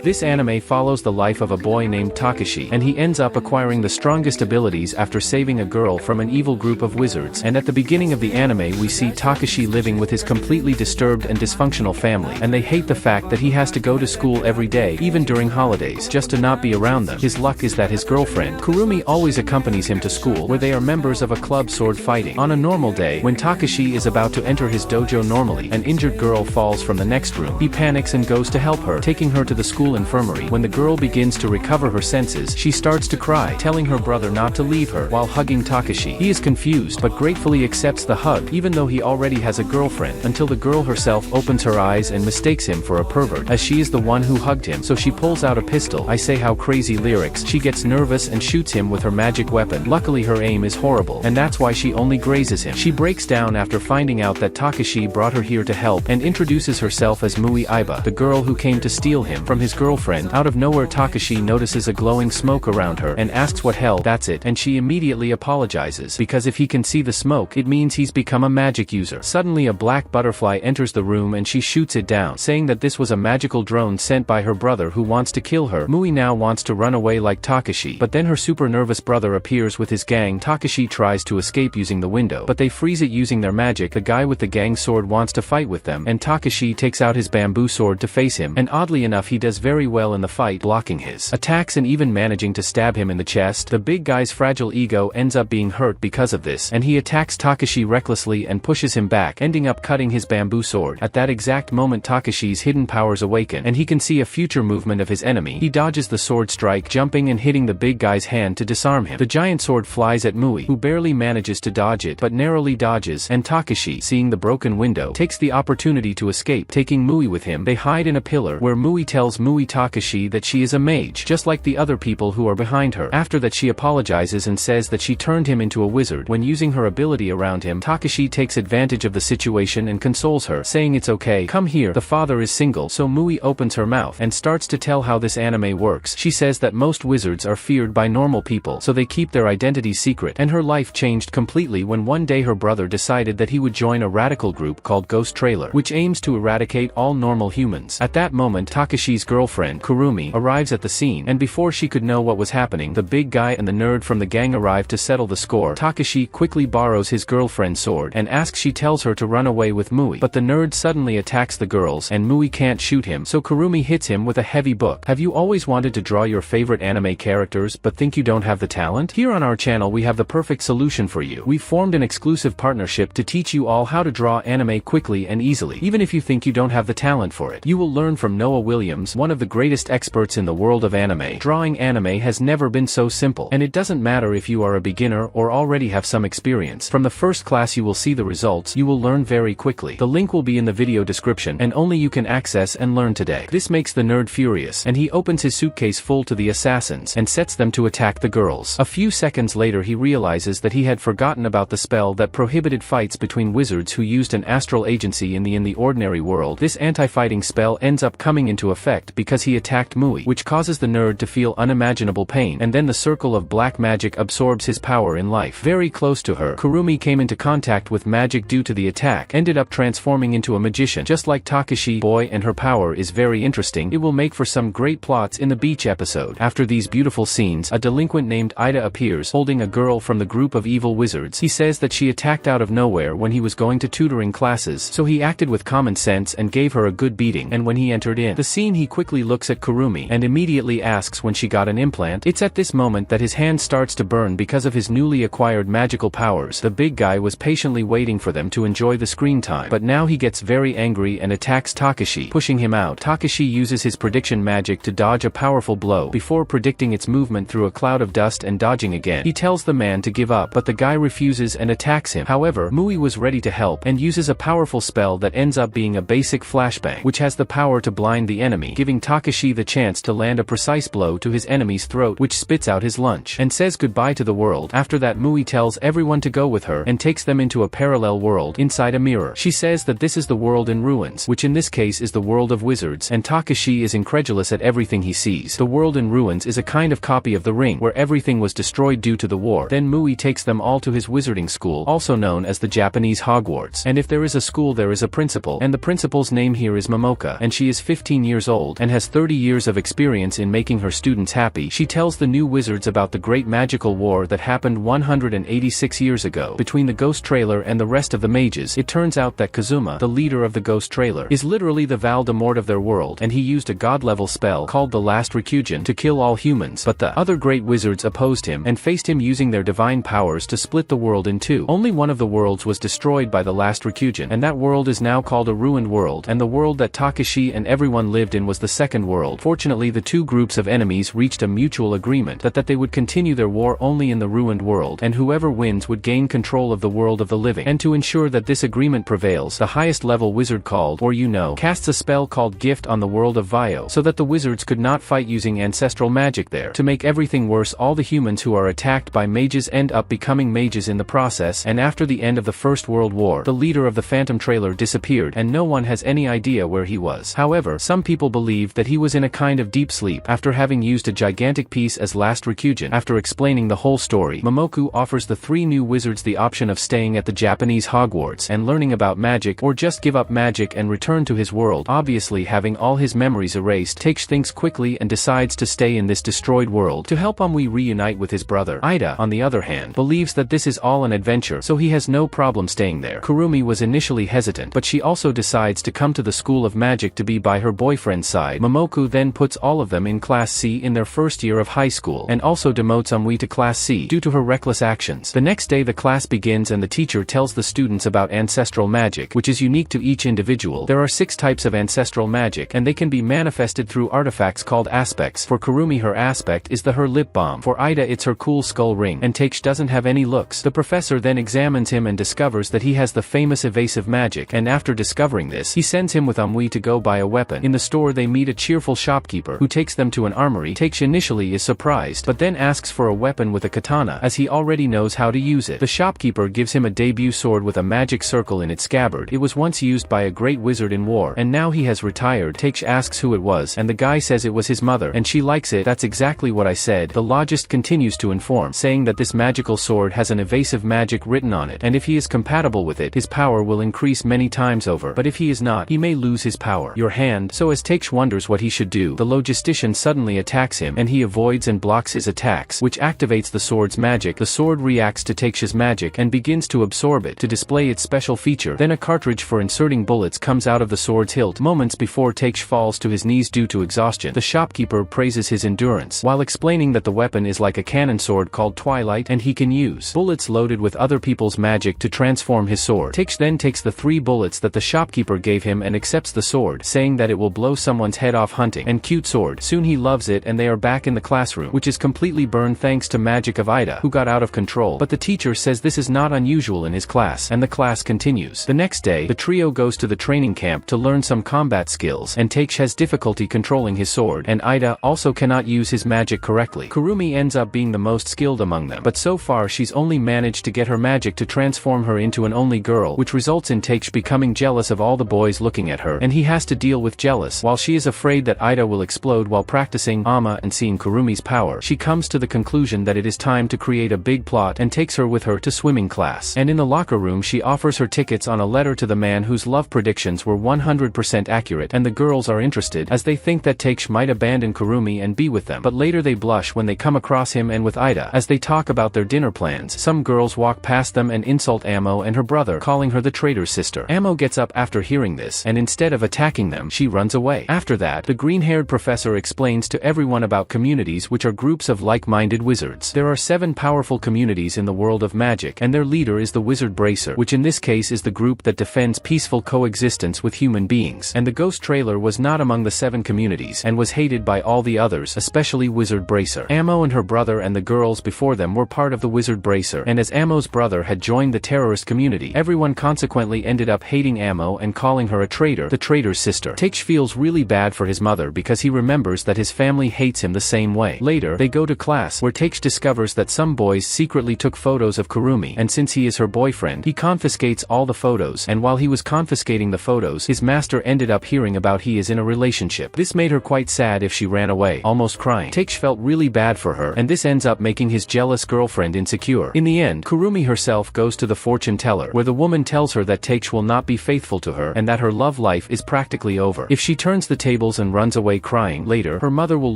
This anime follows the life of a boy named Takashi, and he ends up acquiring the strongest abilities after saving a girl from an evil group of wizards. And at the beginning of the anime we see Takashi living with his completely disturbed and dysfunctional family, and they hate the fact that he has to go to school every day, even during holidays, just to not be around them. His luck is that his girlfriend, Kurumi, always accompanies him to school, where they are members of a club sword fighting. On a normal day, when Takashi is about to enter his dojo normally, an injured girl falls from the next room. He panics and goes to help her, taking her to the school infirmary. When the girl begins to recover her senses, she starts to cry, telling her brother not to leave her, while hugging Takashi. He is confused, but gratefully accepts the hug, even though he already has a girlfriend, until the girl herself opens her eyes and mistakes him for a pervert, as she is the one who hugged him. So she pulls out a pistol. I say how crazy lyrics. She gets nervous and shoots him with her magic weapon. Luckily her aim is horrible, and that's why she only grazes him. She breaks down after finding out that Takashi brought her here to help, and introduces herself as Mui Aiba, the girl who came to steal him from his girlfriend. Out of nowhere Takashi notices a glowing smoke around her, and asks what hell that's it, and she immediately apologizes, because if he can see the smoke it means he's become a magic user. Suddenly a black butterfly enters the room and she shoots it down, saying that this was a magical drone sent by her brother who wants to kill her. Mui now wants to run away like Takashi, but then her super nervous brother appears with his gang. Takashi tries to escape using the window, but they freeze it using their magic. The guy with the gang sword wants to fight with them, and Takashi takes out his bamboo sword to face him, and oddly enough he does very well in the fight, blocking his attacks and even managing to stab him in the chest. The big guy's fragile ego ends up being hurt because of this, and he attacks Takashi recklessly and pushes him back, ending up cutting his bamboo sword. At that exact moment Takashi's hidden powers awaken, and he can see a future movement of his enemy. He dodges the sword strike, jumping and hitting the big guy's hand to disarm him. The giant sword flies at Mui, who barely manages to dodge it, but narrowly dodges, and Takashi, seeing the broken window, takes the opportunity to escape, taking Mui with him. They hide in a pillar, where Mui tells Mui Takashi that she is a mage, just like the other people who are behind her. After that she apologizes and says that she turned him into a wizard. When using her ability around him, Takashi takes advantage of the situation and consoles her, saying it's okay, come here, the father is single. So Mui opens her mouth and starts to tell how this anime works. She says that most wizards are feared by normal people, so they keep their identities secret, and her life changed completely when one day her brother decided that he would join a radical group called Ghost Trailer, which aims to eradicate all normal humans. At that moment Takashi's girlfriend, Kurumi, arrives at the scene, and before she could know what was happening, the big guy and the nerd from the gang arrive to settle the score. Takashi quickly borrows his girlfriend's sword and asks she tells her to run away with Mui, but the nerd suddenly attacks the girls and Mui can't shoot him, so Kurumi hits him with a heavy book. Have you always wanted to draw your favorite anime characters but think you don't have the talent? Here on our channel we have the perfect solution for you. We formed an exclusive partnership to teach you all how to draw anime quickly and easily. Even if you think you don't have the talent for it, you will learn from Noah Williams, one of the greatest experts in the world of anime. Drawing anime has never been so simple, and it doesn't matter if you are a beginner or already have some experience. From the first class you will see the results. You will learn very quickly. The link will be in the video description, and only you can access and learn today. This makes the nerd furious, and he opens his suitcase full to the assassins and sets them to attack the girls. A few seconds later he realizes that he had forgotten about the spell that prohibited fights between wizards who used an astral agency in the ordinary world. This anti-fighting spell ends up coming into effect because he attacked Mui, which causes the nerd to feel unimaginable pain, and then the circle of black magic absorbs his power in life. Very close to her, Kurumi came into contact with magic due to the attack, ended up transforming into a magician, just like Takashi. Boy, and her power is very interesting. It will make for some great plots in the beach episode. After these beautiful scenes, a delinquent named Ida appears, holding a girl from the group of evil wizards. He says that she attacked out of nowhere when he was going to tutoring classes, so he acted with common sense and gave her a good beating. And when he entered in the scene he quickly looks at Kurumi and immediately asks when she got an implant. It's at this moment that his hand starts to burn because of his newly acquired magical powers. The big guy was patiently waiting for them to enjoy the screen time, but now he gets very angry and attacks Takashi, pushing him out. Takashi uses his prediction magic to dodge a powerful blow before predicting its movement through a cloud of dust and dodging again. He tells the man to give up, but the guy refuses and attacks him. However, Mui was ready to help and uses a powerful spell that ends up being a basic flashbang, which has the power to blind the enemy, giving Takashi the chance to land a precise blow to his enemy's throat, which spits out his lunch, and says goodbye to the world. After that Mui tells everyone to go with her and takes them into a parallel world inside a mirror. She says that this is the world in ruins, which in this case is the world of wizards, and Takashi is incredulous at everything he sees. The world in ruins is a kind of copy of the ring, where everything was destroyed due to the war. Then Mui takes them all to his wizarding school, also known as the Japanese Hogwarts. And if there is a school there is a principal, and the principal's name here is Momoka, and she is 15 years old and and has 30 years of experience in making her students happy, she tells the new wizards about the great magical war that happened 186 years ago between the Ghost Trailer and the rest of the mages. It turns out that Kazuma, the leader of the Ghost Trailer, is literally the Voldemort of their world, and he used a god-level spell called the Last Recugen to kill all humans, but the other great wizards opposed him and faced him using their divine powers to split the world in two. Only one of the worlds was destroyed by the Last Recugen, and that world is now called a ruined world, and the world that Takashi and everyone lived in was the second world. Fortunately, the two groups of enemies reached a mutual agreement that they would continue their war only in the ruined world, and whoever wins would gain control of the world of the living. And to ensure that this agreement prevails, the highest level wizard called, or casts a spell called Gift on the world of Vio, so that the wizards could not fight using ancestral magic there. To make everything worse, all the humans who are attacked by mages end up becoming mages in the process, and after the end of the First World War, the leader of the Phantom Trailer disappeared, and no one has any idea where he was. However, some people believe that he was in a kind of deep sleep after having used a gigantic piece as Last Recugen. After explaining the whole story, Momoku offers the three new wizards the option of staying at the Japanese Hogwarts and learning about magic, or just give up magic and return to his world. Obviously, having all his memories erased, Takes thinks quickly and decides to stay in this destroyed world to help Amui reunite with his brother. Ida, on the other hand, believes that this is all an adventure, so he has no problem staying there. Kurumi was initially hesitant, but she also decides to come to the School of Magic to be by her boyfriend's side. Momoku then puts all of them in Class C in their first year of high school, and also demotes Amui to Class C due to her reckless actions. The next day the class begins and the teacher tells the students about ancestral magic, which is unique to each individual. There are 6 types of ancestral magic, and they can be manifested through artifacts called aspects. For Kurumi, her aspect is her lip balm. For Ida, it's her cool skull ring, and Takes doesn't have any looks. The professor then examines him and discovers that he has the famous evasive magic, and after discovering this, he sends him with Amui to go buy a weapon. In the store they meet a cheerful shopkeeper who takes them to an armory. Takes initially is surprised, but then asks for a weapon with a katana, as he already knows how to use it. The shopkeeper gives him a debut sword with a magic circle in its scabbard. It was once used by a great wizard in war, and now he has retired. Takes asks who it was, and the guy says it was his mother, and she likes it. That's exactly what I said. The logist continues to inform, saying that this magical sword has an evasive magic written on it, and if he is compatible with it, his power will increase many times over, but if he is not, he may lose his power. Your hand. So as Takes wonders what he should do, the logistician suddenly attacks him, and he avoids and blocks his attacks, which activates the sword's magic. The sword reacts to Takes' magic and begins to absorb it to display its special feature. Then a cartridge for inserting bullets comes out of the sword's hilt. Moments before Takes falls to his knees due to exhaustion, the shopkeeper praises his endurance, while explaining that the weapon is like a cannon sword called Twilight, and he can use bullets loaded with other people's magic to transform his sword. Takes then takes the 3 bullets that the shopkeeper gave him and accepts the sword, saying that it will blow someone's head off. Hunting and cute sword. Soon he loves it, and they are back in the classroom, which is completely burned thanks to magic of Ida, who got out of control. But the teacher says this is not unusual in his class, and the class continues. The next day, the trio goes to the training camp to learn some combat skills, and Takes has difficulty controlling his sword, and Ida also cannot use his magic correctly. Kurumi ends up being the most skilled among them, but so far she's only managed to get her magic to transform her into an only girl, which results in Takes becoming jealous of all the boys looking at her, and he has to deal with jealous, while she is afraid that Ida will explode while practicing Ama. And seeing Kurumi's power, she comes to the conclusion that it is time to create a big plot and takes her with her to swimming class. And in the locker room she offers her tickets on a letter to the man whose love predictions were 100% accurate, and the girls are interested as they think that Takes might abandon Kurumi and be with them, but later they blush when they come across him and with Ida. As they talk about their dinner plans, some girls walk past them and insult Amo and her brother, calling her the traitor's sister. Amo gets up after hearing this, and instead of attacking them, she runs away. After that, the green-haired professor explains to everyone about communities, which are groups of like-minded wizards. There are 7 powerful communities in the world of magic, and their leader is the Wizard Bracer, which in this case is the group that defends peaceful coexistence with human beings. And the Ghost Trailer was not among the 7 communities, and was hated by all the others, especially Wizard Bracer. Amo and her brother and the girls before them were part of the Wizard Bracer, and as Amo's brother had joined the terrorist community, everyone consequently ended up hating Amo and calling her a traitor, the traitor's sister. Takes feels really bad for his mother because he remembers that his family hates him the same way. Later, they go to class, where Takes discovers that some boys secretly took photos of Kurumi, and since he is her boyfriend, he confiscates all the photos, and while he was confiscating the photos, his master ended up hearing about he is in a relationship. This made her quite sad if she ran away, almost crying. Takes felt really bad for her, and this ends up making his jealous girlfriend insecure. In the end, Kurumi herself goes to the fortune teller, where the woman tells her that Takes will not be faithful to her, and that her love life is practically over if she turns the tables tables and runs away crying. Later, her mother will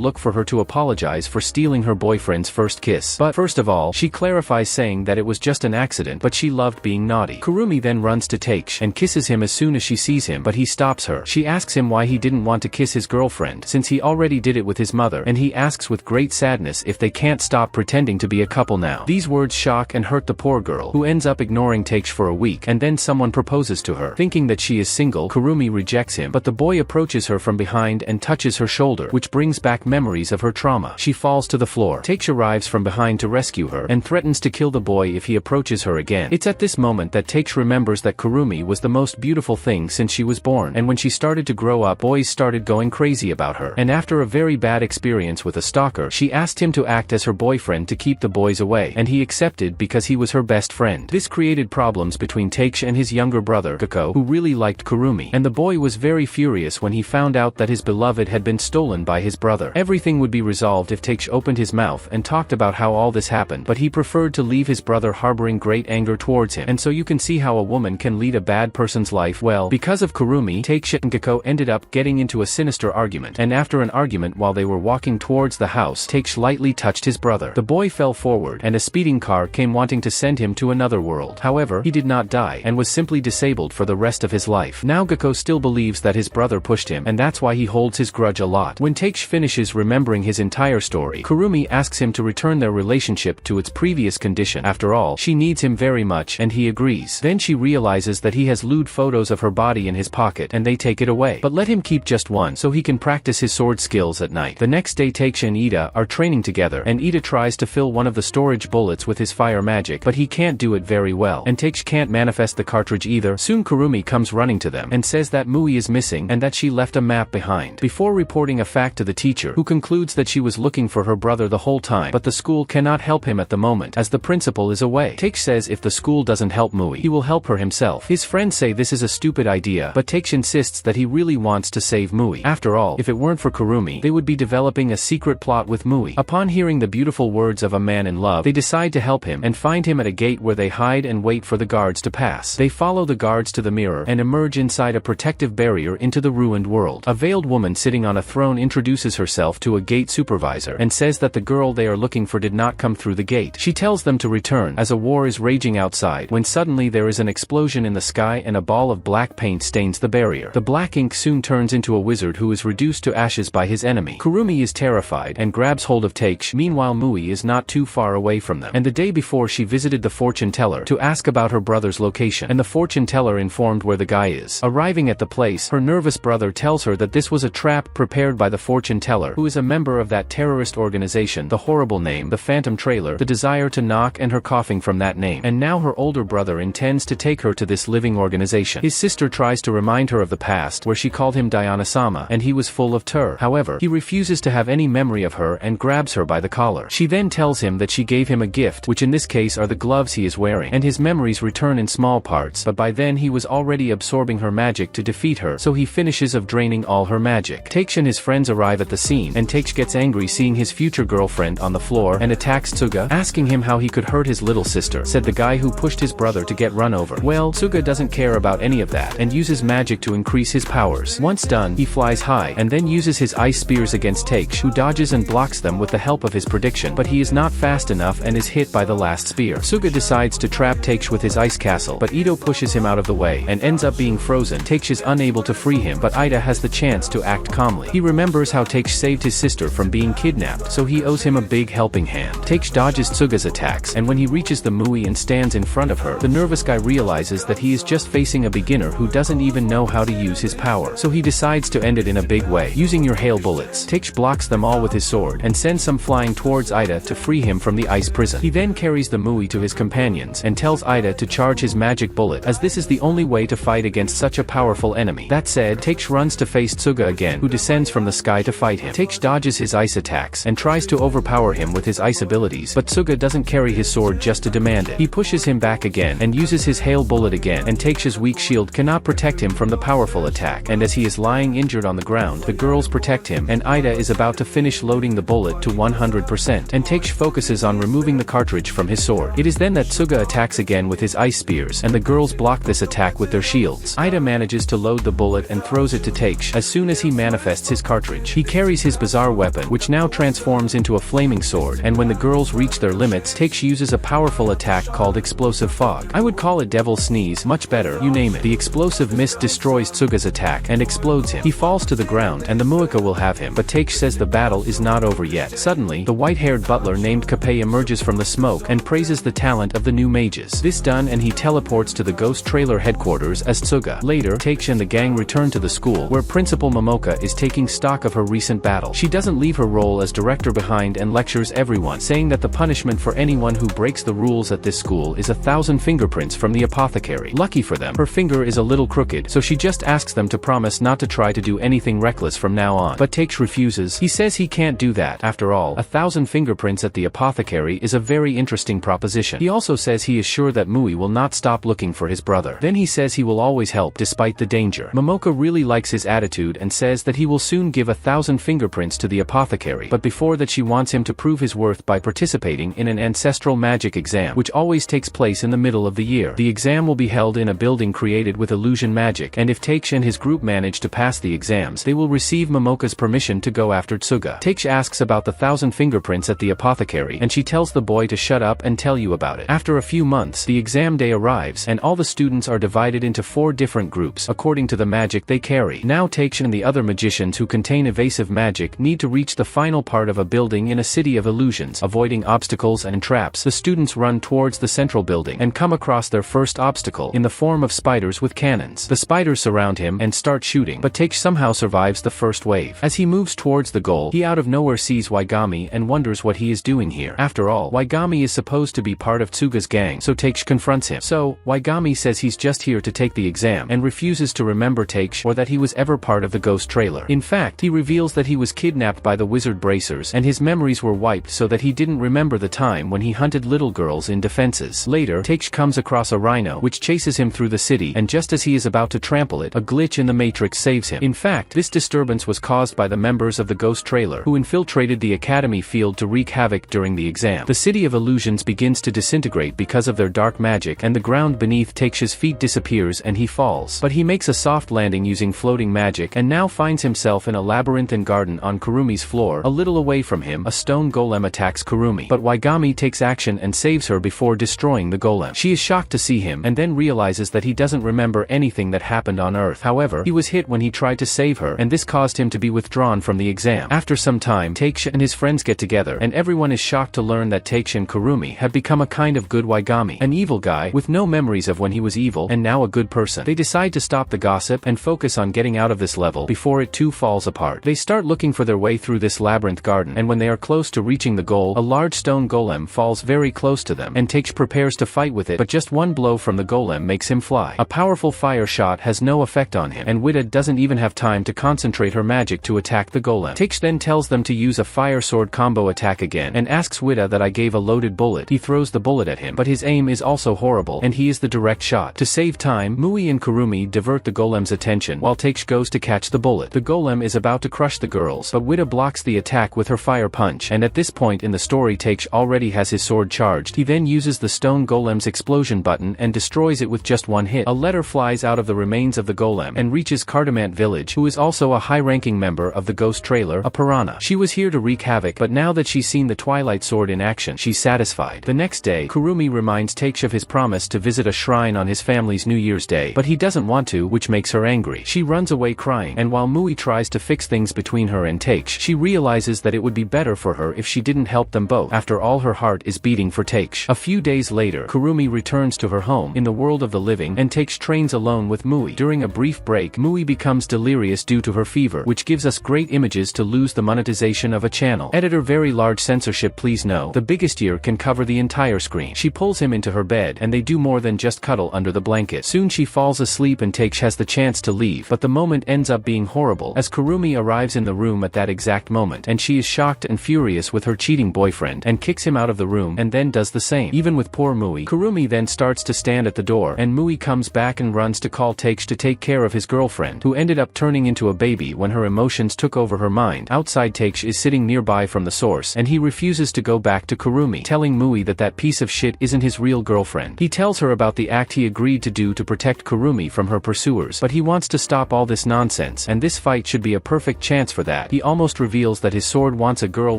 look for her to apologize for stealing her boyfriend's first kiss. But first of all, she clarifies saying that it was just an accident, but she loved being naughty. Kurumi then runs to Takes and kisses him as soon as she sees him, but he stops her. She asks him why he didn't want to kiss his girlfriend, since he already did it with his mother, and he asks with great sadness if they can't stop pretending to be a couple now. These words shock and hurt the poor girl, who ends up ignoring Takes for a week, and then someone proposes to her. Thinking that she is single, Kurumi rejects him, but the boy approaches her from behind and touches her shoulder, which brings back memories of her trauma. She falls to the floor. Takes arrives from behind to rescue her, and threatens to kill the boy if he approaches her again. It's at this moment that Takes remembers that Kurumi was the most beautiful thing since she was born, and when she started to grow up, boys started going crazy about her. And after a very bad experience with a stalker, she asked him to act as her boyfriend to keep the boys away, and he accepted because he was her best friend. This created problems between Takes and his younger brother, Kako, who really liked Kurumi, and the boy was very furious when he found out that his beloved had been stolen by his brother. Everything would be resolved if Takes opened his mouth and talked about how all this happened, but he preferred to leave his brother harboring great anger towards him. And so you can see how a woman can lead a bad person's life. Well, because of Kurumi, Takes and Kako ended up getting into a sinister argument, and after an argument while they were walking towards the house, Takes lightly touched his brother. The boy fell forward, and a speeding car came wanting to send him to another world. However, he did not die, and was simply disabled for the rest of his life. Now Kako still believes that his brother pushed him, and that's why he holds his grudge a lot. When Takes finishes remembering his entire story, Kurumi asks him to return their relationship to its previous condition. After all, she needs him very much, and he agrees. Then she realizes that he has lewd photos of her body in his pocket, and they take it away. But let him keep just one, so he can practice his sword skills at night. The next day, Takes and Ida are training together, and Ida tries to fill one of the storage bullets with his fire magic, but he can't do it very well, and Takes can't manifest the cartridge either. Soon Kurumi comes running to them, and says that Mui is missing, and that she left a map behind. Before reporting a fact to the teacher, who concludes that she was looking for her brother the whole time, but the school cannot help him at the moment, as the principal is away. Takes says if the school doesn't help Mui, he will help her himself. His friends say this is a stupid idea, but Takes insists that he really wants to save Mui. After all, if it weren't for Kurumi, they would be developing a secret plot with Mui. Upon hearing the beautiful words of a man in love, they decide to help him, and find him at a gate where they hide and wait for the guards to pass. They follow the guards to the mirror, and emerge inside a protective barrier into the ruined world. A veiled woman sitting on a throne introduces herself to a gate supervisor, and says that the girl they are looking for did not come through the gate. She tells them to return, as a war is raging outside, when suddenly there is an explosion in the sky and a ball of black paint stains the barrier. The black ink soon turns into a wizard who is reduced to ashes by his enemy. Kurumi is terrified, and grabs hold of Takes. Meanwhile, Mui is not too far away from them, and the day before she visited the fortune teller to ask about her brother's location, and the fortune teller informed where the guy is. Arriving at the place, her nervous brother tells her that this was a trap prepared by the fortune teller, who is a member of that terrorist organization, the horrible name, the Phantom Trailer, the desire to knock, and her coughing from that name. And now her older brother intends to take her to this living organization. His sister tries to remind her of the past, where she called him Diana-sama, and he was full of terror. However, he refuses to have any memory of her and grabs her by the collar. She then tells him that she gave him a gift, which in this case are the gloves he is wearing, and his memories return in small parts, but by then he was already absorbing her magic to defeat her, so he finishes of draining all her magic. Takes and his friends arrive at the scene, and Takes gets angry seeing his future girlfriend on the floor, and attacks Tsuga, asking him how he could hurt his little sister, said the guy who pushed his brother to get run over. Well, Tsuga doesn't care about any of that, and uses magic to increase his powers. Once done, he flies high, and then uses his ice spears against Takes, who dodges and blocks them with the help of his prediction, but he is not fast enough and is hit by the last spear. Tsuga decides to trap Takes with his ice castle, but Ito pushes him out of the way, and ends up being frozen. Takes is unable to free him, but Ida has the chance to act calmly. He remembers how Takes saved his sister from being kidnapped, so he owes him a big helping hand. Takes dodges Tsuga's attacks, and when he reaches the Mui and stands in front of her, the nervous guy realizes that he is just facing a beginner who doesn't even know how to use his power, so he decides to end it in a big way, using your hail bullets. Takes blocks them all with his sword, and sends some flying towards Ida to free him from the ice prison. He then carries the Mui to his companions, and tells Ida to charge his magic bullet, as this is the only way to fight against such a powerful enemy. That said, Takes runs to face Tsuga again, who descends from the sky to fight him. Takes dodges his ice attacks, and tries to overpower him with his ice abilities, but Tsuga doesn't carry his sword just to demand it. He pushes him back again, and uses his hail bullet again, and Takes' weak shield cannot protect him from the powerful attack, and as he is lying injured on the ground, the girls protect him, and Ida is about to finish loading the bullet to 100%, and Takes focuses on removing the cartridge from his sword. It is then that Tsuga attacks again with his ice spears, and the girls block this attack with their shields. Ida manages to load the bullet and throws it to Takes. As soon as he manifests his cartridge. He carries his bizarre weapon, which now transforms into a flaming sword, and when the girls reach their limits, Takes uses a powerful attack called Explosive Fog. I would call it Devil's Sneeze, much better, you name it. The explosive mist destroys Tsuga's attack and explodes him. He falls to the ground, and the Muika will have him, but Takes says the battle is not over yet. Suddenly, the white-haired butler named Kappei emerges from the smoke and praises the talent of the new mages. This done, and he teleports to the ghost trailer headquarters as Tsuga. Later, Takes and the gang return to the school, where Principal Momoka is taking stock of her recent battle. She doesn't leave her role as director behind and lectures everyone, saying that the punishment for anyone who breaks the rules at this school is 1,000 fingerprints from the apothecary. Lucky for them, her finger is a little crooked, so she just asks them to promise not to try to do anything reckless from now on. But Takes refuses. He says he can't do that. After all, 1,000 fingerprints at the apothecary is a very interesting proposition. He also says he is sure that Mui will not stop looking for his brother. Then he says he will always help despite the danger. Momoka really likes his attitude and says that he will soon give 1,000 fingerprints to the apothecary, but before that she wants him to prove his worth by participating in an ancestral magic exam, which always takes place in the middle of the year. The exam will be held in a building created with illusion magic, and if Takes and his group manage to pass the exams, they will receive Momoka's permission to go after Tsuga. Takes asks about the 1,000 fingerprints at the apothecary, and she tells the boy to shut up and tell you about it. After a few months, the exam day arrives, and all the students are divided into 4 different groups, according to the magic they carry. Now Takes and the other magicians who contain evasive magic need to reach the final part of a building in a city of illusions. Avoiding obstacles and traps, the students run towards the central building and come across their first obstacle in the form of spiders with cannons. The spiders surround him and start shooting, but Takes somehow survives the first wave. As he moves towards the goal, he out of nowhere sees Waigami and wonders what he is doing here. After all, Waigami is supposed to be part of Tsuga's gang, so Takes confronts him. So, Waigami says he's just here to take the exam and refuses to remember Takes or that he was ever part of the ghost trailer. In fact, he reveals that he was kidnapped by the wizard bracers and his memories were wiped so that he didn't remember the time when he hunted little girls in defenses. Later, Takes comes across a rhino which chases him through the city, and just as he is about to trample it, a glitch in the matrix saves him. In fact, this disturbance was caused by the members of the ghost trailer who infiltrated the academy field to wreak havoc during the exam. The city of illusions begins to disintegrate because of their dark magic, and the ground beneath Takes' feet disappears and he falls. But he makes a soft landing using floating magic and now finds himself in a labyrinthine garden on Kurumi's floor. A little away from him, a stone golem attacks Kurumi, but Waigami takes action and saves her before destroying the golem. She is shocked to see him and then realizes that he doesn't remember anything that happened on Earth. However, he was hit when he tried to save her, and this caused him to be withdrawn from the exam. After some time, Takes and his friends get together, and everyone is shocked to learn that Takes and Kurumi have become a kind of good Waigami, an evil guy with no memories of when he was evil and now a good person. They decide to stop the gossip and focus on getting out of this level before it too falls apart. They start looking for their way through this labyrinth garden, and when they are close to reaching the goal, a large stone golem falls very close to them, and Takes prepares to fight with it, but just one blow from the golem makes him fly. A powerful fire shot has no effect on him, and Wida doesn't even have time to concentrate her magic to attack the golem. Takes then tells them to use a fire sword combo attack again, and asks Wida that I gave a loaded bullet. He throws the bullet at him, but his aim is also horrible, and he is the direct shot. To save time, Mui and Kurumi divert the golem's attention, while Takes goes to catch the bullet. The golem is about to crush the girls, but Wida blocks the attack with her fire punch, and at this point in the story Takes already has his sword charged. He then uses the stone golem's explosion button and destroys it with just one hit. A letter flies out of the remains of the golem and reaches Cardamant Village, who is also a high-ranking member of the ghost trailer, a piranha. She was here to wreak havoc, but now that she's seen the Twilight Sword in action, she's satisfied. The next day, Kurumi reminds Takes of his promise to visit a shrine on his family's New Year's Day, but he doesn't want to, which makes her angry. She runs away crying, and while Mui tries to fix things between her and Takes, she realizes that it would be better for her if she didn't help them both. After all, her heart is beating for Takes. A few days later, Kurumi returns to her home in the world of the living, and Takes trains alone with Mui. During a brief break, Mui becomes delirious due to her fever, which gives us great images to lose the monetization of a channel. Editor: very large censorship, please no. The biggest ear can cover the entire screen. She pulls him into her bed, and they do more than just cuddle under the blanket. Soon she falls asleep and Takes has the chance to leave, but the moment ends up being horrible as Kurumi arrives in the room at that exact moment, and she is shocked and furious with her cheating boyfriend and kicks him out of the room and then does the same. Even with poor Mui, Kurumi then starts to stand at the door, and Mui comes back and runs to call Takes to take care of his girlfriend, who ended up turning into a baby when her emotions took over her mind. Outside, Takes is sitting nearby from the source, and he refuses to go back to Kurumi, telling Mui that that piece of shit isn't his real girlfriend. He tells her about the act he agreed to do to protect Kurumi from her pursuers, but he wants to stop all this nonsense nonsense, and this fight should be a perfect chance for that. He almost reveals that his sword wants a girl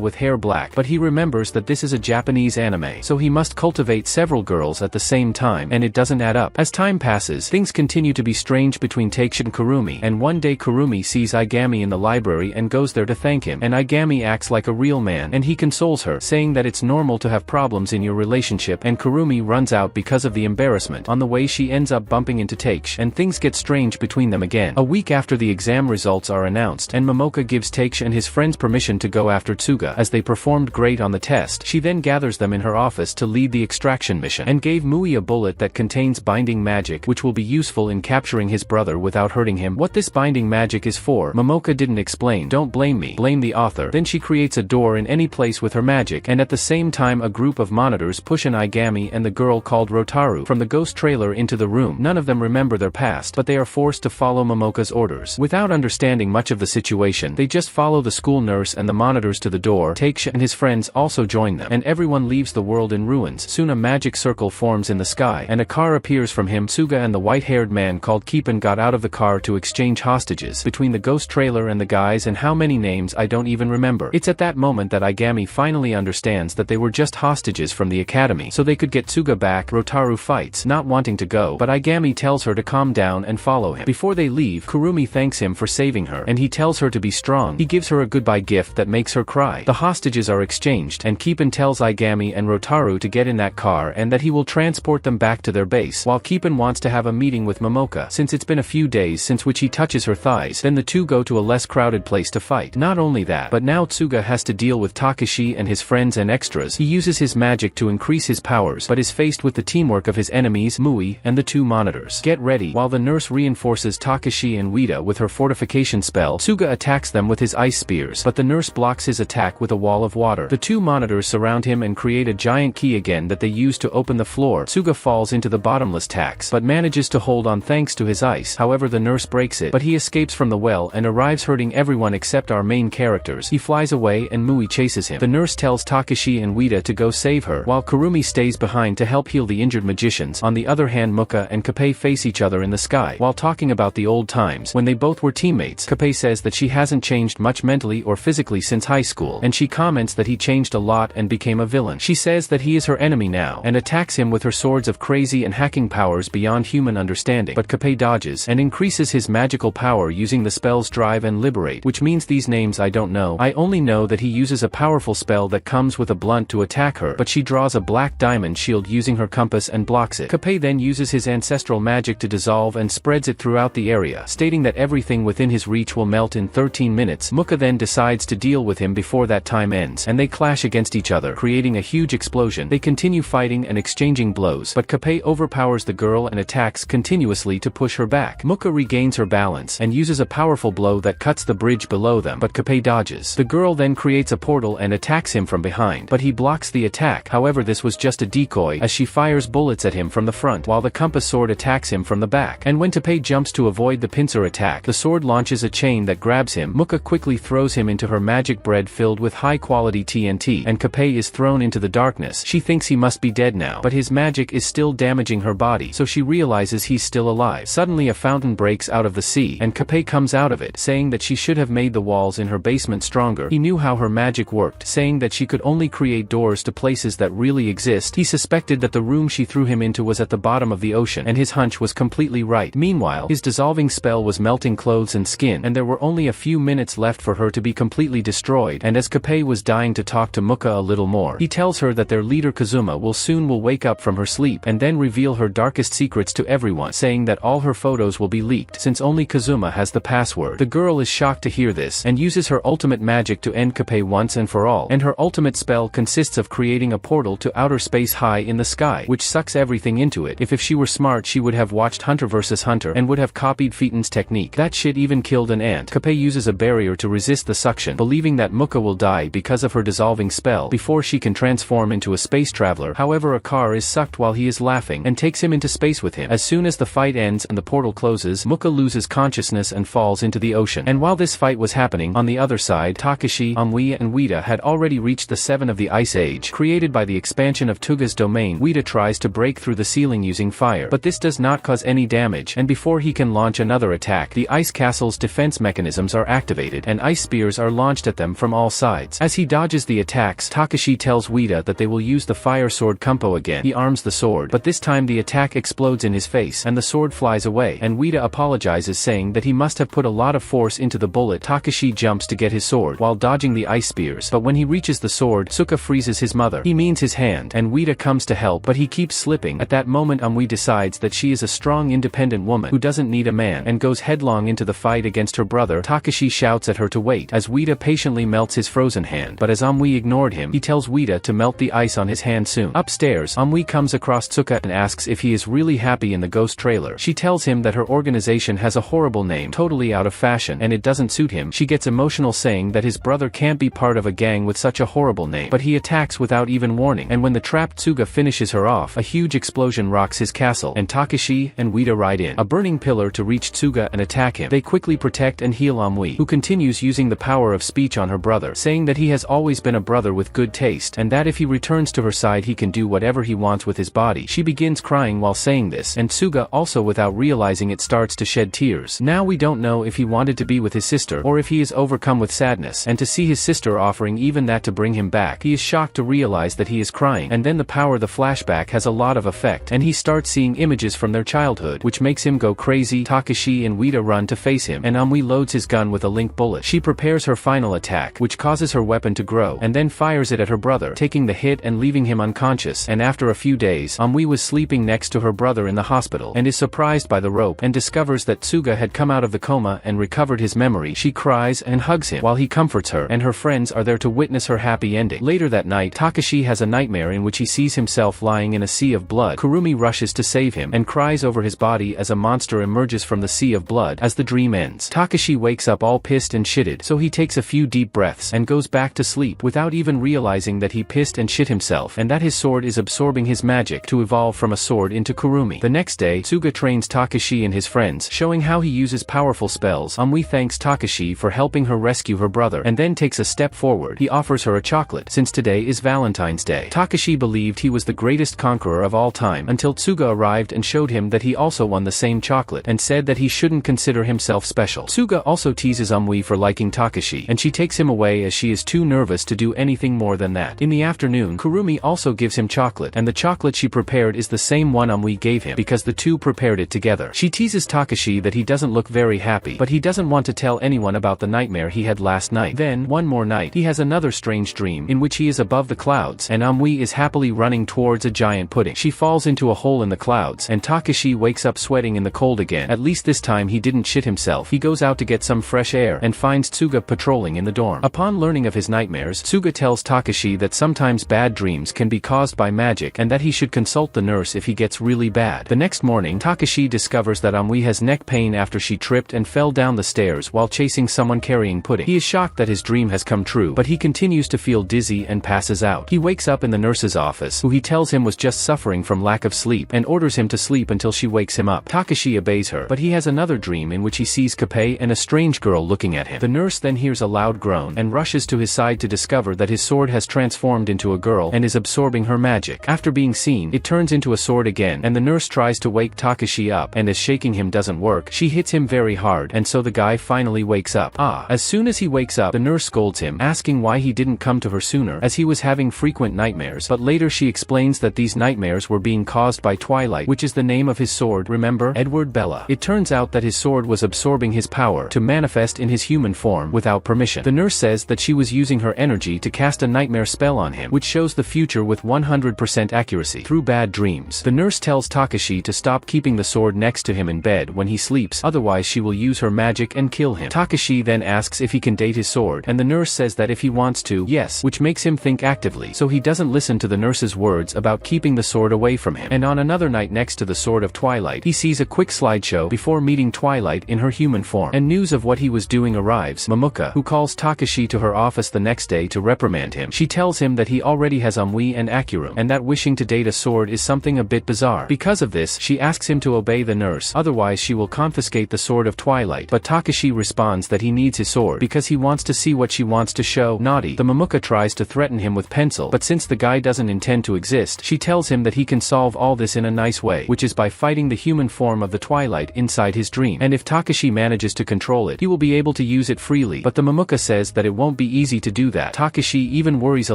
with hair black, but he remembers that this is a Japanese anime, so he must cultivate several girls at the same time, and it doesn't add up. As time passes, things continue to be strange between Takeshi and Kurumi, and one day Kurumi sees Igami in the library and goes there to thank him, and Igami acts like a real man, and he consoles her, saying that it's normal to have problems in your relationship, and Kurumi runs out because of the embarrassment. On the way she ends up bumping into Takeshi, and things get strange between them again. A week after the exam results are announced, and Momoka gives Takeshi and his friends permission to go after Tsuga, as they performed great on the test. She then gathers them in her office to lead the extraction mission, and gave Mui a bullet that contains binding magic, which will be useful in capturing his brother without hurting him. What this binding magic is for, Momoka didn't explain. Don't blame me, blame the author. Then she creates a door in any place with her magic, and at the same time a group of monitors push an Igami and the girl called Rotaru from the ghost trailer into the room. None of them remember their past, but they are forced to follow Momoka's orders. Without understanding much of the situation, they just follow the school nurse and the monitors to the door. Takeshi and his friends also join them, and everyone leaves the world in ruins. Soon a magic circle forms in the sky, and a car appears from him. Tsuga and the white-haired man called Keepin got out of the car to exchange hostages between the ghost trailer and the guys, and how many names I don't even remember. It's at that moment that Igami finally understands that they were just hostages from the academy, so they could get Tsuga back. Rotaru fights, not wanting to go, but Igami tells her to calm down and follow him. Before they leave, Kurumi thanks him for saving her, and he tells her to be strong. He gives her a goodbye gift that makes her cry. The hostages are exchanged, and Keepin tells Igami and Rotaru to get in that car and that he will transport them back to their base, while Keepin wants to have a meeting with Momoka, since it's been a few days since which he touches her thighs. Then the two go to a less crowded place to fight. Not only that, but now Tsuga has to deal with Takeshi and his friends and extras. He uses his magic to increase his powers, but is faced with the teamwork of his enemies, Mui, and the two monitors. Get ready. While the nurse reinforces Takeshi and Wida with her fortification spell, Tsuga attacks them with his ice spears, but the nurse blocks his attack with a wall of water. The two monitors surround him and create a giant key again that they use to open the floor. Tsuga falls into the bottomless tanks, but manages to hold on thanks to his ice. However, the nurse breaks it, but he escapes from the well and arrives hurting everyone except our main characters. He flies away and Mui chases him. The nurse tells Takeshi and Wida to go save her, while Kurumi stays behind to help heal the injured magicians. On the other hand, Muka and Kappei face each other in the sky. While talking about the old times, when they both were teammates, Kappei says that she hasn't changed much mentally or physically since high school, and she comments that he changed a lot and became a villain. She says that he is her enemy now, and attacks him with her swords of crazy and hacking powers beyond human understanding, but Kappei dodges, and increases his magical power using the spells Drive and Liberate, which means these names I don't know. I only know that he uses a powerful spell that comes with a blunt to attack her, but she draws a black diamond shield using her compass and blocks it. Kappei then uses his ancestral magic to dissolve and spreads it throughout the area, stating that everything within his reach will melt in 13 minutes. Muka then decides to deal with him before that time ends, and they clash against each other, creating a huge explosion. They continue fighting and exchanging blows, but Kappei overpowers the girl and attacks continuously to push her back. Muka regains her balance and uses a powerful blow that cuts the bridge below them, but Kappei dodges. The girl then creates a portal and attacks him from behind, but he blocks the attack. However, this was just a decoy, as she fires bullets at him from the front, while the compass sword attacks him from the back. And when Kappei jumps to avoid the pincer attack, the sword launches a chain that grabs him. Muka quickly throws him into her magic bread filled with high-quality TNT, and Kappei is thrown into the darkness. She thinks he must be dead now, but his magic is still damaging her body, so she realizes he's still alive. Suddenly a fountain breaks out of the sea, and Kappei comes out of it, saying that she should have made the walls in her basement stronger. He knew how her magic worked, saying that she could only create doors to places that really exist. He suspected that the room she threw him into was at the bottom of the ocean, and his hunch was completely right. Meanwhile, his dissolving spell was melting clothes and skin, and there were only a few minutes left for her to be completely destroyed. And as Kappei was dying to talk to Muka a little more, he tells her that their leader Kazuma will soon wake up from her sleep and then reveal her darkest secrets to everyone, saying that all her photos will be leaked since only Kazuma has the password. The girl is shocked to hear this and uses her ultimate magic to end Kappei once and for all, and her ultimate spell consists of creating a portal to outer space high in the sky, which sucks everything into it. If she were smart, she would have watched Hunter vs. Hunter and would have copied Phaeton's technique. That shit even killed an ant. Kappei uses a barrier to resist the suction, believing that Muka will die because of her dissolving spell before she can transform into a space traveler. However, a car is sucked while he is laughing and takes him into space with him. As soon as the fight ends and the portal closes, Muka loses consciousness and falls into the ocean. And while this fight was happening, on the other side, Takeshi, Amui, and Wida had already reached the 7 of the Ice Age, created by the expansion of Tuga's domain. Wida tries to break through the ceiling using fire, but this does not cause any damage, and before he can launch another attack, the the ice castle's defense mechanisms are activated and ice spears are launched at them from all sides. As he dodges the attacks, Takashi tells Wida that they will use the fire sword Kumpo again. He arms the sword, but this time the attack explodes in his face and the sword flies away, and Wida apologizes, saying that he must have put a lot of force into the bullet. Takashi jumps to get his sword while dodging the ice spears, but when he reaches the sword, Tsuka freezes his mother. He means his hand, and Wida comes to help, but he keeps slipping. At that moment Amui decides that she is a strong independent woman who doesn't need a man and goes headlong into the fight against her brother. Takashi shouts at her to wait as Wida patiently melts his frozen hand, but as Amui ignored him, he tells Wida to melt the ice on his hand soon. Upstairs, Amui comes across Tsuka and asks if he is really happy in the ghost trailer. She tells him that her organization has a horrible name, totally out of fashion, and it doesn't suit him. She gets emotional, saying that his brother can't be part of a gang with such a horrible name, but he attacks without even warning, and when the trapped Tsuga finishes her off, a huge explosion rocks his castle, and Takashi and Wida ride in a burning pillar to reach Tsuga and attack him. They quickly protect and heal Amui, who continues using the power of speech on her brother, saying that he has always been a brother with good taste, and that if he returns to her side he can do whatever he wants with his body. She begins crying while saying this, and Tsuga, also without realizing it, starts to shed tears. Now we don't know if he wanted to be with his sister, or if he is overcome with sadness, and to see his sister offering even that to bring him back, he is shocked to realize that he is crying, and then the power the flashback has a lot of effect, and he starts seeing images from their childhood, which makes him go crazy. Takashi and Wida run to face him, and Amui loads his gun with a link bullet. She prepares her final attack, which causes her weapon to grow, and then fires it at her brother, taking the hit and leaving him unconscious. And after a few days, Amui was sleeping next to her brother in the hospital, and is surprised by the rope, and discovers that Tsuga had come out of the coma and recovered his memory. She cries and hugs him while he comforts her, and her friends are there to witness her happy ending. Later that night, Takashi has a nightmare in which he sees himself lying in a sea of blood. Kurumi rushes to save him, and cries over his body as a monster emerges from the sea of blood. As the dream ends, Takashi wakes up all pissed and shitted, so he takes a few deep breaths and goes back to sleep without even realizing that he pissed and shit himself, and that his sword is absorbing his magic to evolve from a sword into Kurumi. The next day, Tsuga trains Takashi and his friends, showing how he uses powerful spells. Amui thanks Takashi for helping her rescue her brother, and then takes a step forward. He offers her a chocolate, since today is Valentine's Day. Takashi believed he was the greatest conqueror of all time until Tsuga arrived and showed him that he also won the same chocolate, and said that he shouldn't consider himself special. Tsuga also teases Amui for liking Takashi, and she takes him away as she is too nervous to do anything more than that. In the afternoon, Kurumi also gives him chocolate, and the chocolate she prepared is the same one Amui gave him because the two prepared it together. She teases Takashi that he doesn't look very happy, but he doesn't want to tell anyone about the nightmare he had last night. Then, one more night, he has another strange dream in which he is above the clouds, and Amui is happily running towards a giant pudding. She falls into a hole in the clouds, and Takashi wakes up sweating in the cold again. At least this time he didn't shit himself. He goes out to get some fresh air and finds Tsuga patrolling in the dorm. Upon learning of his nightmares, Tsuga tells Takashi that sometimes bad dreams can be caused by magic, and that he should consult the nurse if he gets really bad. The next morning, Takashi discovers that Amui has neck pain after she tripped and fell down the stairs while chasing someone carrying pudding. He is shocked that his dream has come true, but he continues to feel dizzy and passes out. He wakes up in the nurse's office, who he tells him was just suffering from lack of sleep, and orders him to sleep until she wakes him up. Takashi obeys her, but he has another dream in which he sees Kappei and a strange girl looking at him. The nurse then hears a loud groan and rushes to his side to discover that his sword has transformed into a girl and is absorbing her magic. After being seen, it turns into a sword again, and the nurse tries to wake Takashi up, and as shaking him doesn't work, she hits him very hard, and so the guy finally wakes up. As soon as he wakes up, the nurse scolds him, asking why he didn't come to her sooner, as he was having frequent nightmares, but later she explains that these nightmares were being caused by Twilight, which is the name of his sword, remember? Edward Bella. It turns out that his sword was absorbing his power to manifest in his human form without permission. The nurse says that she was using her energy to cast a nightmare spell on him, which shows the future with 100% accuracy through bad dreams. The nurse tells Takashi to stop keeping the sword next to him in bed when he sleeps, otherwise she will use her magic and kill him. Takashi then asks if he can date his sword, and the nurse says that if he wants to, yes, which makes him think actively, so he doesn't listen to the nurse's words about keeping the sword away from him. And on another night next to the sword of Twilight, he sees a quick slideshow before meeting Twilight in her human form, and news of what he was doing arrives. Mamuka, who calls Takashi to her office the next day to reprimand him, she tells him that he already has Amui and Akurum, and that wishing to date a sword is something a bit bizarre. Because of this, she asks him to obey the nurse, otherwise she will confiscate the sword of Twilight, but Takashi responds that he needs his sword because he wants to see what she wants to show. Naughty. The Mamuka tries to threaten him with pencil, but since the guy doesn't intend to exist, she tells him that he can solve all this in a nice way, which is by fighting the human form of the Twilight inside his dream, and if Takashi manages to control it, he will be able to use it freely, but the Mamuka says that it won't be easy to do that. Takashi even worries a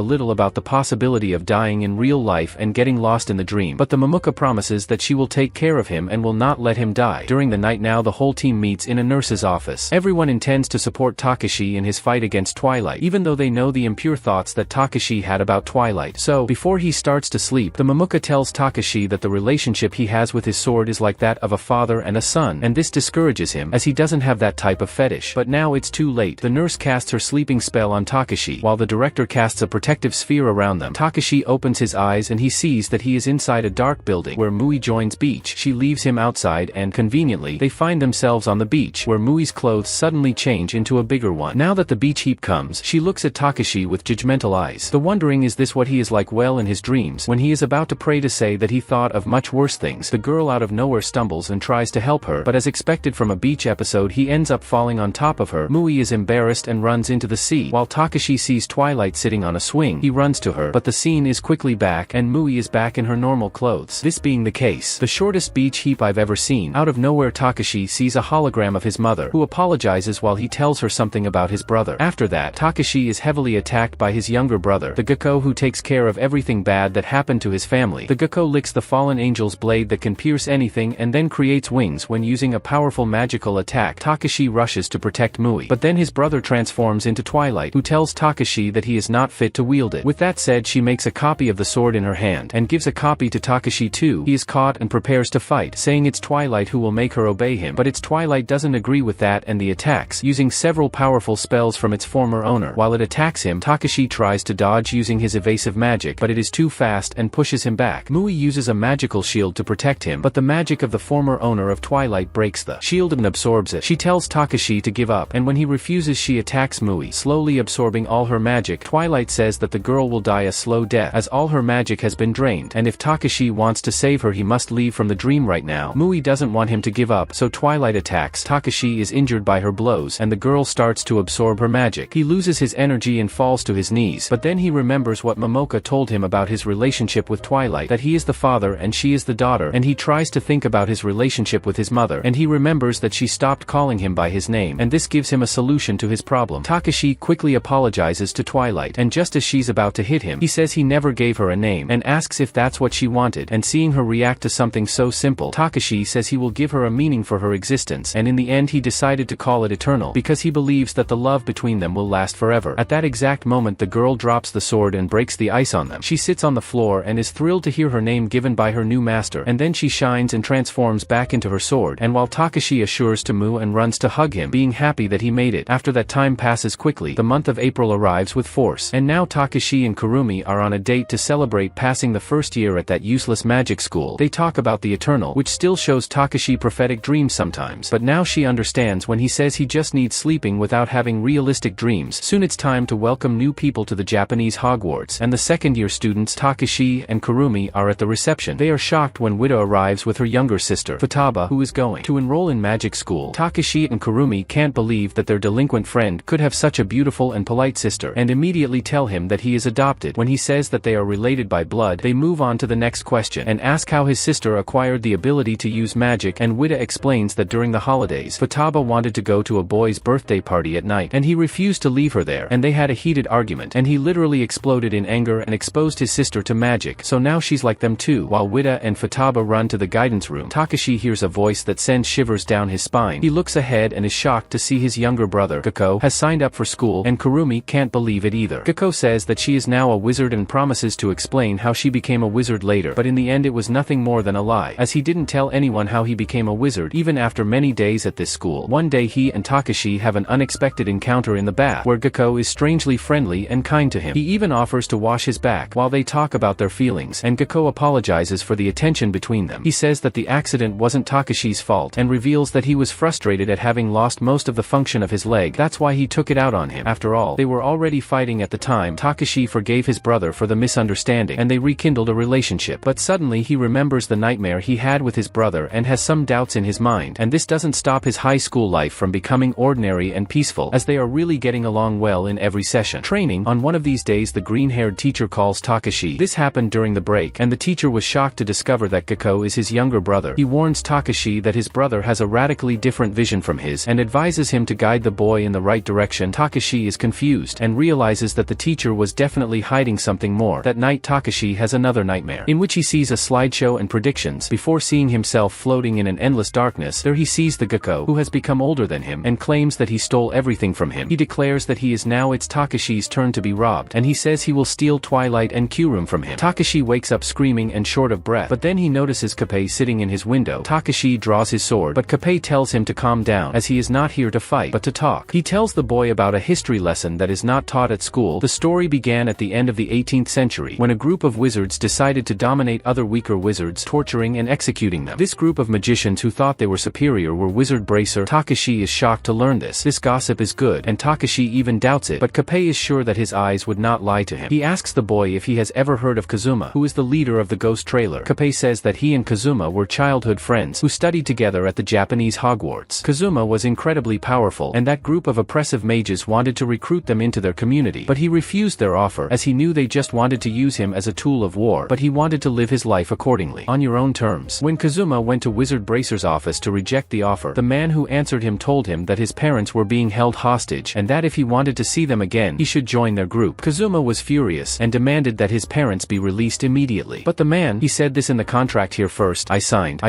little about the possibility of dying in real life and getting lost in the dream, but the Mamuka promises that she will take care of him and will not let him die. During the night now, the whole team meets in a nurse's office. Everyone intends to support Takashi in his fight against Twilight, even though they know the impure thoughts that Takashi had about Twilight. So, before he starts to sleep, the Mamuka tells Takashi that the relationship he has with his sword is like that of a father and a son, and this discourages him, as he doesn't have that type of fetish. But now it's too late. The nurse casts her sleeping spell on Takashi, while the director casts a protective sphere around them. Takashi opens his eyes and he sees that he is inside a dark building, where Mui joins Beach. She leaves him outside and, conveniently, they find themselves on the beach, where Mui's clothes suddenly change into a bigger one. Now that the beach heap comes, she looks at Takashi with judgmental eyes. The wondering, is this what he is like well in his dreams? When he is about to pray to say that he thought of much worse things, the girl out of nowhere stumbles and tries to help her, but as expected from a beach episode, he ends up falling on top of her. Mui is embarrassed and runs into the sea. While Takashi sees Twilight sitting on a swing, he runs to her, but the scene is quickly back and Mui is back in her normal clothes. This being the case, the shortest beach heap I've ever seen. Out of nowhere, Takashi sees a hologram of his mother, who apologizes while he tells her something about his brother. After that, Takashi is heavily attacked by his younger brother, the Gekko, who takes care of everything bad that happened to his family. The Gekko licks the fallen angel's blade that can pierce anything and then creates wings when using a powerful magical attack. Takashi rushes to protect Mui, but then his brother transforms into Twilight, who tells Takashi that he is not fit to wield it. With that said, she makes a copy of the sword in her hand and gives a copy to Takashi too. He is caught and prepares to fight, saying it's Twilight who will make her obey him, but it's Twilight doesn't agree with that and the attacks, using several powerful spells from its former owner. While it attacks him, Takashi tries to dodge using his evasive magic, but it is too fast and pushes him back. Mui uses a magical shield to protect him, but the magic of the former owner of Twilight breaks the shield and absorbs it. She tells Takashi to give up, and when he refuses, she attacks Mui, slowly absorbing all her magic. Twilight says that the girl will die a slow death, as all her magic has been drained, and if Takashi wants to save her, he must leave from the dream right now. Mui doesn't want him to give up, so Twilight attacks. Takashi is injured by her blows, and the girl starts to absorb her magic. He loses his energy and falls to his knees, but then he remembers what Momoka told him about his relationship with Twilight, that he is the father and she is the daughter, and he tries to think about his relationship with his mother, and he remembers that she stopped calling him by his name, and this gives him a solution to his problem. Takashi quickly apologizes to Twilight, and just as she's about to hit him, he says he never gave her a name, and asks if that's what she wanted, and seeing her react to something so simple, Takashi says he will give her a meaning for her existence, and in the end he decided to call it Eternal, because he believes that the love between them will last forever. At that exact moment, the girl drops the sword and breaks the ice on them. She sits on the floor and is thrilled to hear her name given by her new master, and then she shines and transforms back into her sword, and while Takashi assures to Mu and runs to hug him, being happy that he made it. After that, time passes quickly. The month of April arrives with force, and now Takashi and Kurumi are on a date to celebrate passing the first year at that useless magic school. They talk about the Eternal, which still shows Takashi prophetic dreams sometimes, but now she understands when he says he just needs sleeping without having realistic dreams. Soon it's time to welcome new people to the Japanese Hogwarts, and the second-year students Takashi and Kurumi are at the reception. They are shocked when Wida arrives with her younger sister, Futaba, who is going to enroll in magic school. Takashi and Kurumi can't believe that their delinquent friend could have such a beautiful and polite sister, and immediately tell him that he is adopted. When he says that they are related by blood, they move on to the next question, and ask how his sister acquired the ability to use magic, and Wida explains that during the holidays, Futaba wanted to go to a boy's birthday party at night, and he refused to leave her there, and they had a heated argument, and he literally exploded in anger and exposed his sister to magic, so now she's like them too. While Wida and Futaba run to the guidance room, Takashi hears a voice that sends shivers down his spine. He looks ahead and is shocked to see his younger brother, Gekko, has signed up for school, and Kurumi can't believe it either. Gekko says that she is now a wizard and promises to explain how she became a wizard later, but in the end it was nothing more than a lie, as he didn't tell anyone how he became a wizard. Even after many days at this school, one day he and Takashi have an unexpected encounter in the bath, where Gekko is strangely friendly and kind to him. He even offers to wash his back while they talk about their feelings, and Gekko apologizes for the attention between them. He says that the accident wasn't Takashi's fault, and reveals that he was frustrated at having lost most of the function of his leg. That's why he took it out on him. After all, they were already fighting at the time. Takashi forgave his brother for the misunderstanding, and they rekindled a relationship. But suddenly he remembers the nightmare he had with his brother and has some doubts in his mind, and this doesn't stop his high school life from becoming ordinary and peaceful, as they are really getting along well in every session. Training. On one of these days, the green-haired teacher calls Takashi. This happened during the break, and the teacher was shocked to discover that Gekko is his younger brother. He warns Takashi that his brother has a radically different vision from his and advises him to guide the boy in the right direction. Takashi is confused and realizes that the teacher was definitely hiding something more. That night Takashi has another nightmare, in which he sees a slideshow and predictions. Before seeing himself floating in an endless darkness, there he sees the gecko, who has become older than him, and claims that he stole everything from him. He declares that he is now it's Takashi's turn to be robbed, and he says he will steal Twilight and Q-Room from him. Takashi wakes up screaming and short of breath, but then he notices Kappei sitting in his window. Takashi draws his sword, but Kappei tells him to calm down, as he is not here to fight, but to talk. He tells the boy about a history lesson that is not taught at school. The story began at the end of the 18th century, when a group of wizards decided to dominate other weaker wizards, torturing and executing them. This group of magicians who thought they were superior were Wizard Bracer. Takashi is shocked to learn this. This gossip is good, and Takashi even doubts it, but Kappei is sure that his eyes would not lie to him. He asks the boy if he has ever heard of Kazuma, who is the leader of the Ghost Trailer. Kappei says that he and Kazuma were childhood friends who studied together at the Japanese Hogwarts. Kazuma was incredibly powerful, and that group of oppressive mages wanted to recruit them into their community, but he refused their offer, as he knew they just wanted to use him as a tool of war, but he wanted to live his life accordingly, on your own terms. When Kazuma went to Wizard Bracer's office to reject the offer, the man who answered him told him that his parents were being held hostage, and that if he wanted to see them again, he should join their group. Kazuma was furious, and demanded that his parents be released immediately. But the man, he said this in the contract here first, I signed,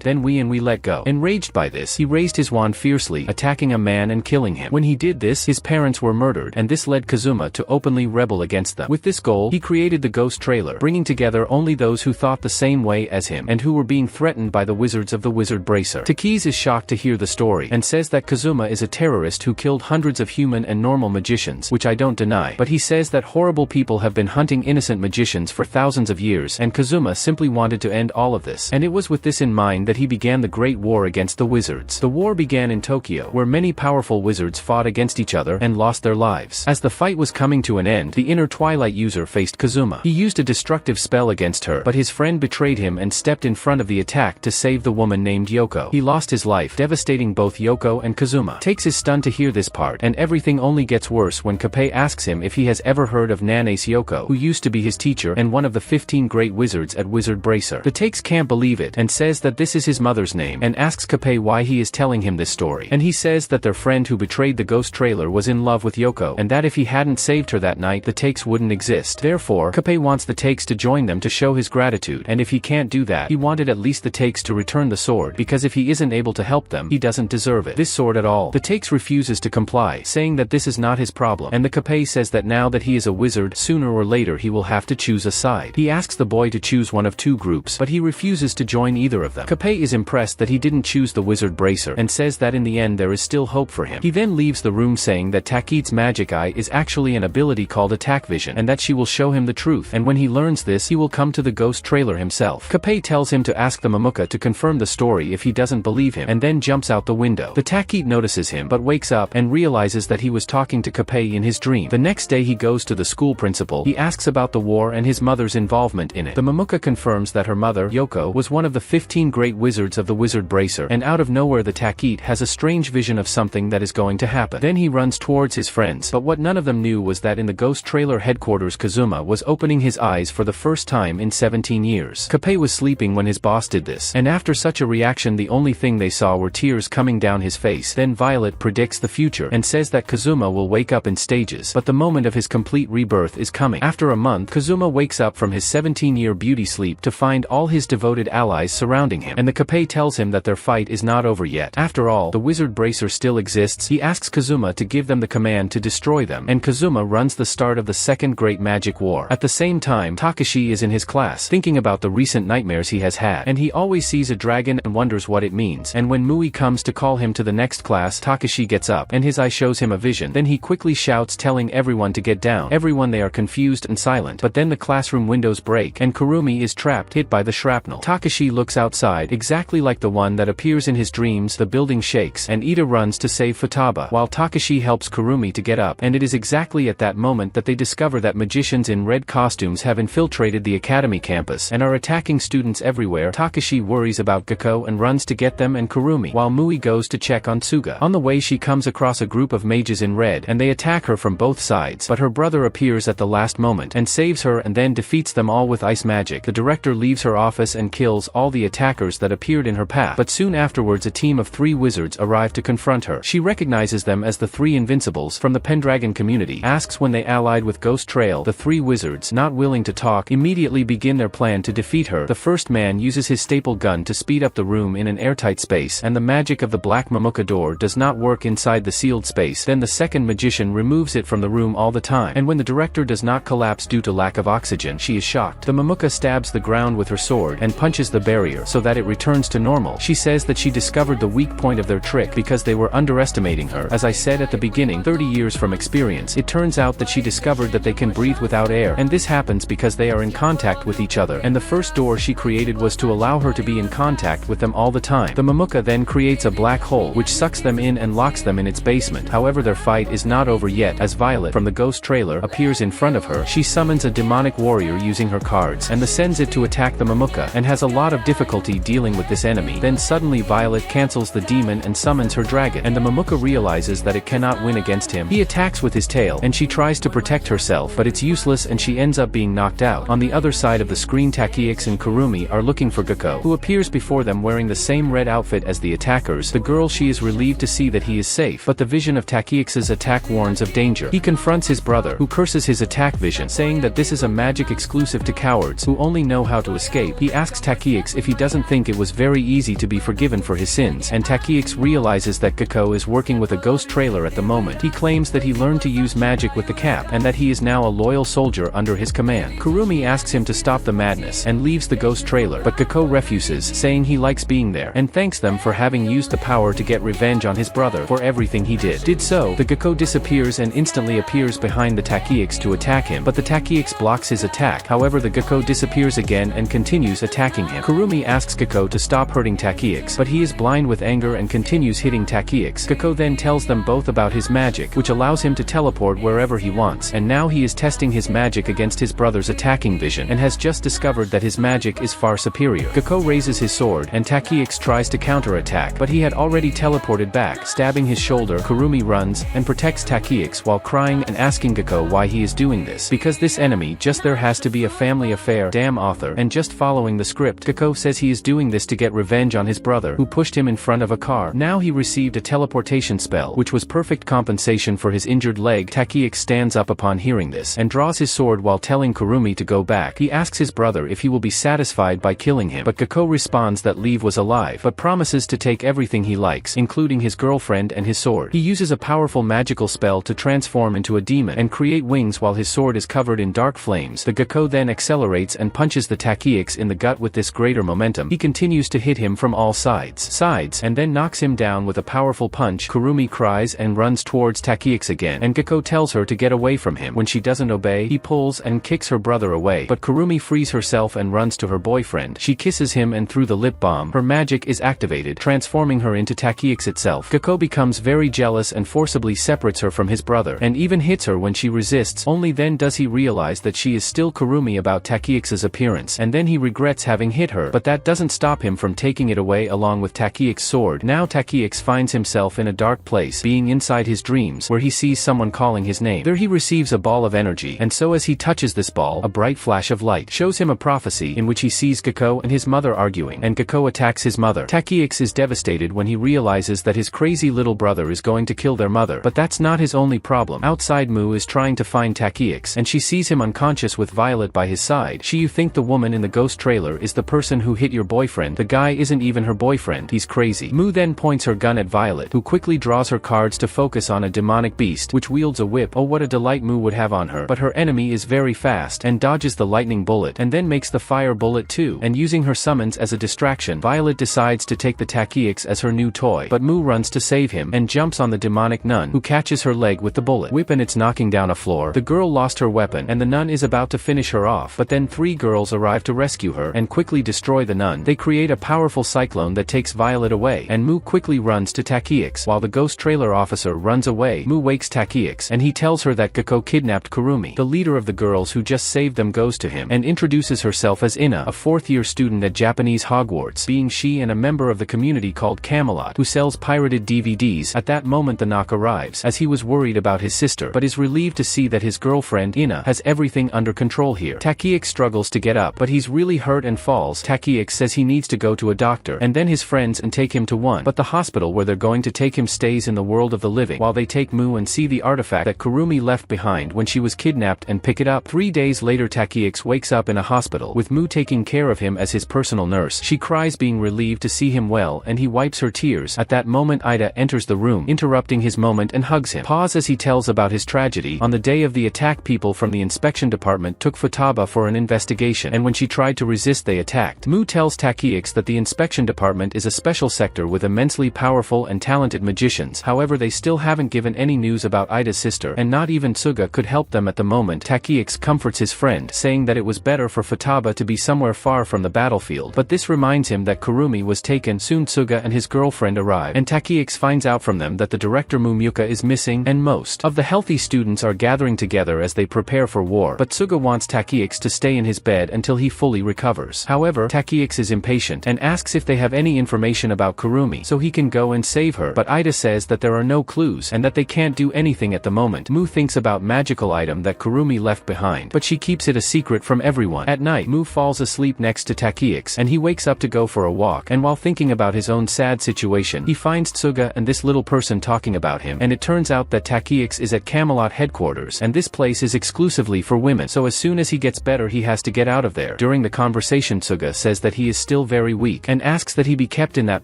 then we let go. Enraged by this, he raised his wand fiercely, attacking a man and killing him. When he did this, his parents were murdered, and this led Kazuma to openly rebel against them. With this goal, he created the Ghost Trailer, bringing together only those who thought the same way as him, and who were being threatened by the wizards of the Wizard Bracer. Takiz is shocked to hear the story, and says that Kazuma is a terrorist who killed hundreds of human and normal magicians, which I don't deny, but he says that horrible people have been hunting innocent magicians for thousands of years, and Kazuma simply wanted to end all of this, and it was with this in mind that he began the Great War against the wizards. The war began in Tokyo, where many powerful wizards fought against each other and lost their lives. As the fight was coming to an end, the inner Twilight user faced Kazuma. He used a destructive spell against her, but his friend betrayed him and stepped in front of the attack to save the woman named Yoko. He lost his life, devastating both Yoko and Kazuma. Takes is stunned to hear this part, and everything only gets worse when Kappei asks him if he has ever heard of Nanace Yoko, who used to be his teacher and one of the 15 great wizards at Wizard Bracer. The Takes can't believe it, and says that this is his mother's name, and asks Kappei why he is telling him this story. And he says that their friend who betrayed the Ghost Trailer was in love with Yoko, and that if he hadn't saved her that night, the Takes wouldn't exist. Therefore, Kappei wants the Takes to join them to show his gratitude, and if he can't do that, he wanted at least the Takes to return the sword, because if he isn't able to help them, he doesn't deserve it. This sword at all. The Takes refuses to comply, saying that this is not his problem, and the Kappei says that now that he is a wizard, sooner or later he will have to choose a side. He asks the boy to choose one of two groups, but he refuses to join either of them. Kappei is impressed that he didn't choose the Wizard Bracer, and says that in the end there is still hope for him. He then leaves the room saying that Takit's magic eye is actually an ability called Attack Vision, and that she will show him the truth, and when he learns this he will come to the Ghost Trailer himself. Kappei tells him to ask the Mamuka to confirm the story if he doesn't believe him, and then jumps out the window. The Takit notices him but wakes up and realizes that he was talking to Kappei in his dream. The next day he goes to the school principal. He asks about the war and his mother's involvement in it. The Mamuka confirms that her mother, Yoko, was one of the 15 great wizards of the Wizard Bracer, and out of nowhere the Takit has a strange vision of something that is going to happen. Then he runs towards his friends, but what none of them knew was that in the Ghost Trailer headquarters Kazuma was opening his eyes for the first time in 17 years. Kappei was sleeping when his boss did this, and after such a reaction the only thing they saw were tears coming down his face. Then Violet predicts the future, and says that Kazuma will wake up in stages, but the moment of his complete rebirth is coming. After a month, Kazuma wakes up from his 17-year beauty sleep to find all his devoted allies surrounding him, and the Kappei tells him that their fight is not over yet. After all, the Wizard Bracer still exists. He asks Kazuma to give them the command to destroy them, and Kazuma runs the start of the Second Great Magic War. At the same time, Takashi is in his class, thinking about the recent nightmares he has had, and he always sees a dragon and wonders what it means, and when Mui comes to call him to the next class, Takashi gets up, and his eye shows him a vision. Then he quickly shouts telling everyone to get down. Everyone they are confused and silent, but then the classroom windows break, and Kurumi is trapped, hit by the shrapnel. Takashi looks outside, exactly like the one that appears in his dreams. The building shakes, and Ida runs to save Futaba, while Takashi helps Kurumi to get up, and it is exactly at that moment that they discover that magicians in red costumes have infiltrated the academy campus, and are attacking students everywhere. Takashi worries about Gekko and runs to get them and Kurumi, while Mui goes to check on Tsuga. On the way she comes across a group of mages in red, and they attack her from both sides, but her brother appears at the last moment, and saves her and then defeats them all with ice magic. The director leaves her office and kills all the attackers that appeared in her path, but soon after afterwards a team of 3 wizards arrive to confront her. She recognizes them as the 3 Invincibles from the Pendragon community, asks when they allied with Ghost Trail. The 3 wizards, not willing to talk, immediately begin their plan to defeat her. The first man uses his staple gun to speed up the room in an airtight space, and the magic of the black Mamuka door does not work inside the sealed space. Then the second magician removes it from the room all the time, and when the director does not collapse due to lack of oxygen, she is shocked. The Mamuka stabs the ground with her sword and punches the barrier so that it returns to normal. She says that she discovered the weak point of their trick because they were underestimating her. As I said at the beginning, 30 years from experience, it turns out that she discovered that they can breathe without air, and this happens because they are in contact with each other, and the first door she created was to allow her to be in contact with them all the time. The Mamuka then creates a black hole which sucks them in and locks them in its basement. However, their fight is not over yet, as Violet from the Ghost Trailer appears in front of her. She summons a demonic warrior using her cards and sends it to attack the Mamuka, and has a lot of difficulty dealing with this enemy. Then suddenly Violet cancels the demon and summons her dragon, and the Mamuka realizes that it cannot win against him. He attacks with his tail, and she tries to protect herself, but it's useless and she ends up being knocked out. On the other side of the screen, Takiix and Kurumi are looking for Gekko, who appears before them wearing the same red outfit as the attackers. The girl, she is relieved to see that he is safe, but the vision of Takiix's attack warns of danger. He confronts his brother, who curses his attack vision, saying that this is a magic exclusive to cowards who only know how to escape. He asks Takiix if he doesn't think it was very easy to be forgiven for his sins, and Takiix realizes that Gekko is working with a Ghost Trailer at the moment. He claims that he learned to use magic with the cap, and that he is now a loyal soldier under his command. Kurumi asks him to stop the madness, and leaves the Ghost Trailer, but Gekko refuses, saying he likes being there, and thanks them for having used the power to get revenge on his brother for everything he did. So, the Gekko disappears and instantly appears behind the Takiix to attack him, but the Takiix blocks his attack. However, the Gekko disappears again and continues attacking him. Kurumi asks Gekko to stop hurting Takiix, but he is blind with anger and continues hitting Takiix. Gekko then tells them both about his magic, which allows him to teleport wherever he wants, and now he is testing his magic against his brother's attacking vision, and has just discovered that his magic is far superior. Gekko raises his sword, and Takiix tries to counterattack, but he had already teleported back, stabbing his shoulder. Kurumi runs, and protects Takiix while crying and asking Gekko why he is doing this. Because this enemy, just there has to be a family affair. Damn author. And just following the script, Gekko says he is doing this to get revenge on his brother, who pushed him in front of a car. Now he received a teleportation spell, which was perfect compensation for his injured leg. Takiix stands up upon hearing this, and draws his sword while telling Kurumi to go back. He asks his brother if he will be satisfied by killing him, but Gekko responds that Leave was alive, but promises to take everything he likes, including his girlfriend and his sword. He uses a powerful magical spell to transform into a demon, and create wings while his sword is covered in dark flames. The Gekko then accelerates and punches the Takiix in the gut. With this greater momentum, he continues to hit him from all sides, and then knocks him down with a powerful punch. Kurumi cries and runs towards Takiix again, and Gekko tells her to get away from him. When she doesn't obey, he pulls and kicks her brother away, but Kurumi frees herself and runs to her boyfriend. She kisses him, and through the lip balm, her magic is activated, transforming her into Takiix itself. Gekko becomes very jealous and forcibly separates her from his brother, and even hits her when she resists. Only then does he realize that she is still Kurumi about Takiix's appearance, and then he regrets having hit her, but that doesn't stop him from taking it away along with Takiix's sword. Now Takiix finds himself in a dark place, being inside his dreams, where he sees someone calling his name. There he receives a ball of energy, and so as he touches this ball, a bright flash of light shows him a prophecy in which he sees Gekko and his mother arguing, and Gekko attacks his mother. Takiix is devastated when he realizes that his crazy little brother is going to kill their mother, but that's not his only problem. Outside, Mu is trying to find Takiix, and she sees him unconscious with Violet by his side. You think the woman in the Ghost Trailer is the person who hit your boyfriend. The guy isn't even her boyfriend, he's crazy. Mu then points her gun at Violet, who quickly draws her cards to focus on a demonic beast which wields a whip. Oh, what a delight Mu would have on her, but her enemy is very fast and dodges the lightning bullet, and then makes the fire bullet too, and using her summons as a distraction, Violet decides to take the Takiix as her new toy, but Mu runs to save him, and jumps on the demonic nun, who catches her leg with the bullet whip, and it's knocking down a floor. The girl lost her weapon, and the nun is about to finish her off, but then 3 girls arrive to rescue her, and quickly destroy the nun. They create a powerful cyclone that takes Violet away, and Mu quickly runs to Takiix. While the Ghost Trailer officer runs away, Mu wakes Takiix, and he tells her that Gekko kidnapped Kurumi. The leader of the girls who just saved them goes to him, and introduces herself as Ina, a 4th-year student at Japanese Hogwarts, being she and a member of the community called Camelot, who sells pirated DVDs. At that moment the knock arrives, as he was worried about his sister, but is relieved to see that his girlfriend, Ina, has everything under control here. Takiix struggles to get up, but he's really hurt and falls. Takiix says he needs to go to a doctor, and then his his friends and take him to one. But the hospital where they're going to take him stays in the world of the living, while they take Mu and see the artifact that Kurumi left behind when she was kidnapped and pick it up. 3 days later, Takiex wakes up in a hospital, with Mu taking care of him as his personal nurse. She cries, being relieved to see him well, and he wipes her tears. At that moment, Ida enters the room, interrupting his moment, and hugs him. Pause as he tells about his tragedy. On the day of the attack, people from the inspection department took Futaba for an investigation, and when she tried to resist, they attacked. Mu tells Takiex that the inspection department is a special sector with immensely powerful and talented magicians. However, they still haven't given any news about Ida's sister, and not even Suga could help them at the moment. Takiex comforts his friend, saying that it was better for Futaba to be somewhere far from the battlefield, but this reminds him that Kurumi was taken. Soon Suga and his girlfriend arrive, and Takiex finds out from them that the director Mumuka is missing, and most of the healthy students are gathering together as they prepare for war. But Suga wants Takiex to stay in his bed until he fully recovers. However, Takiex is impatient and asks if they have any information about Kurumi so he can go and save her, but Ida says that there are no clues and that they can't do anything at the moment. Mu thinks about magical item that Kurumi left behind, but she keeps it a secret from everyone. At night, Mu falls asleep next to Takiex, and he wakes up to go for a walk, and while thinking about his own sad situation, he finds Tsuga and this little person talking about him, and it turns out that Takiex is at Camelot headquarters, and this place is exclusively for women, so as soon as he gets better he has to get out of there. During the conversation, Tsuga says that he is still very weak, and asks that he be kept in that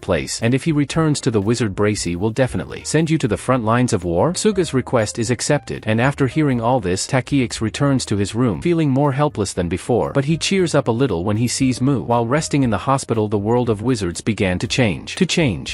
place, and if he returns to the wizard Bracy will definitely send you to the front lines of war. Tsuga's request is accepted, and after hearing all this, Takiex returns to his room, feeling more helpless than before, but he cheers up a little when he sees Mu. While resting in the hospital, the world of wizards began to change.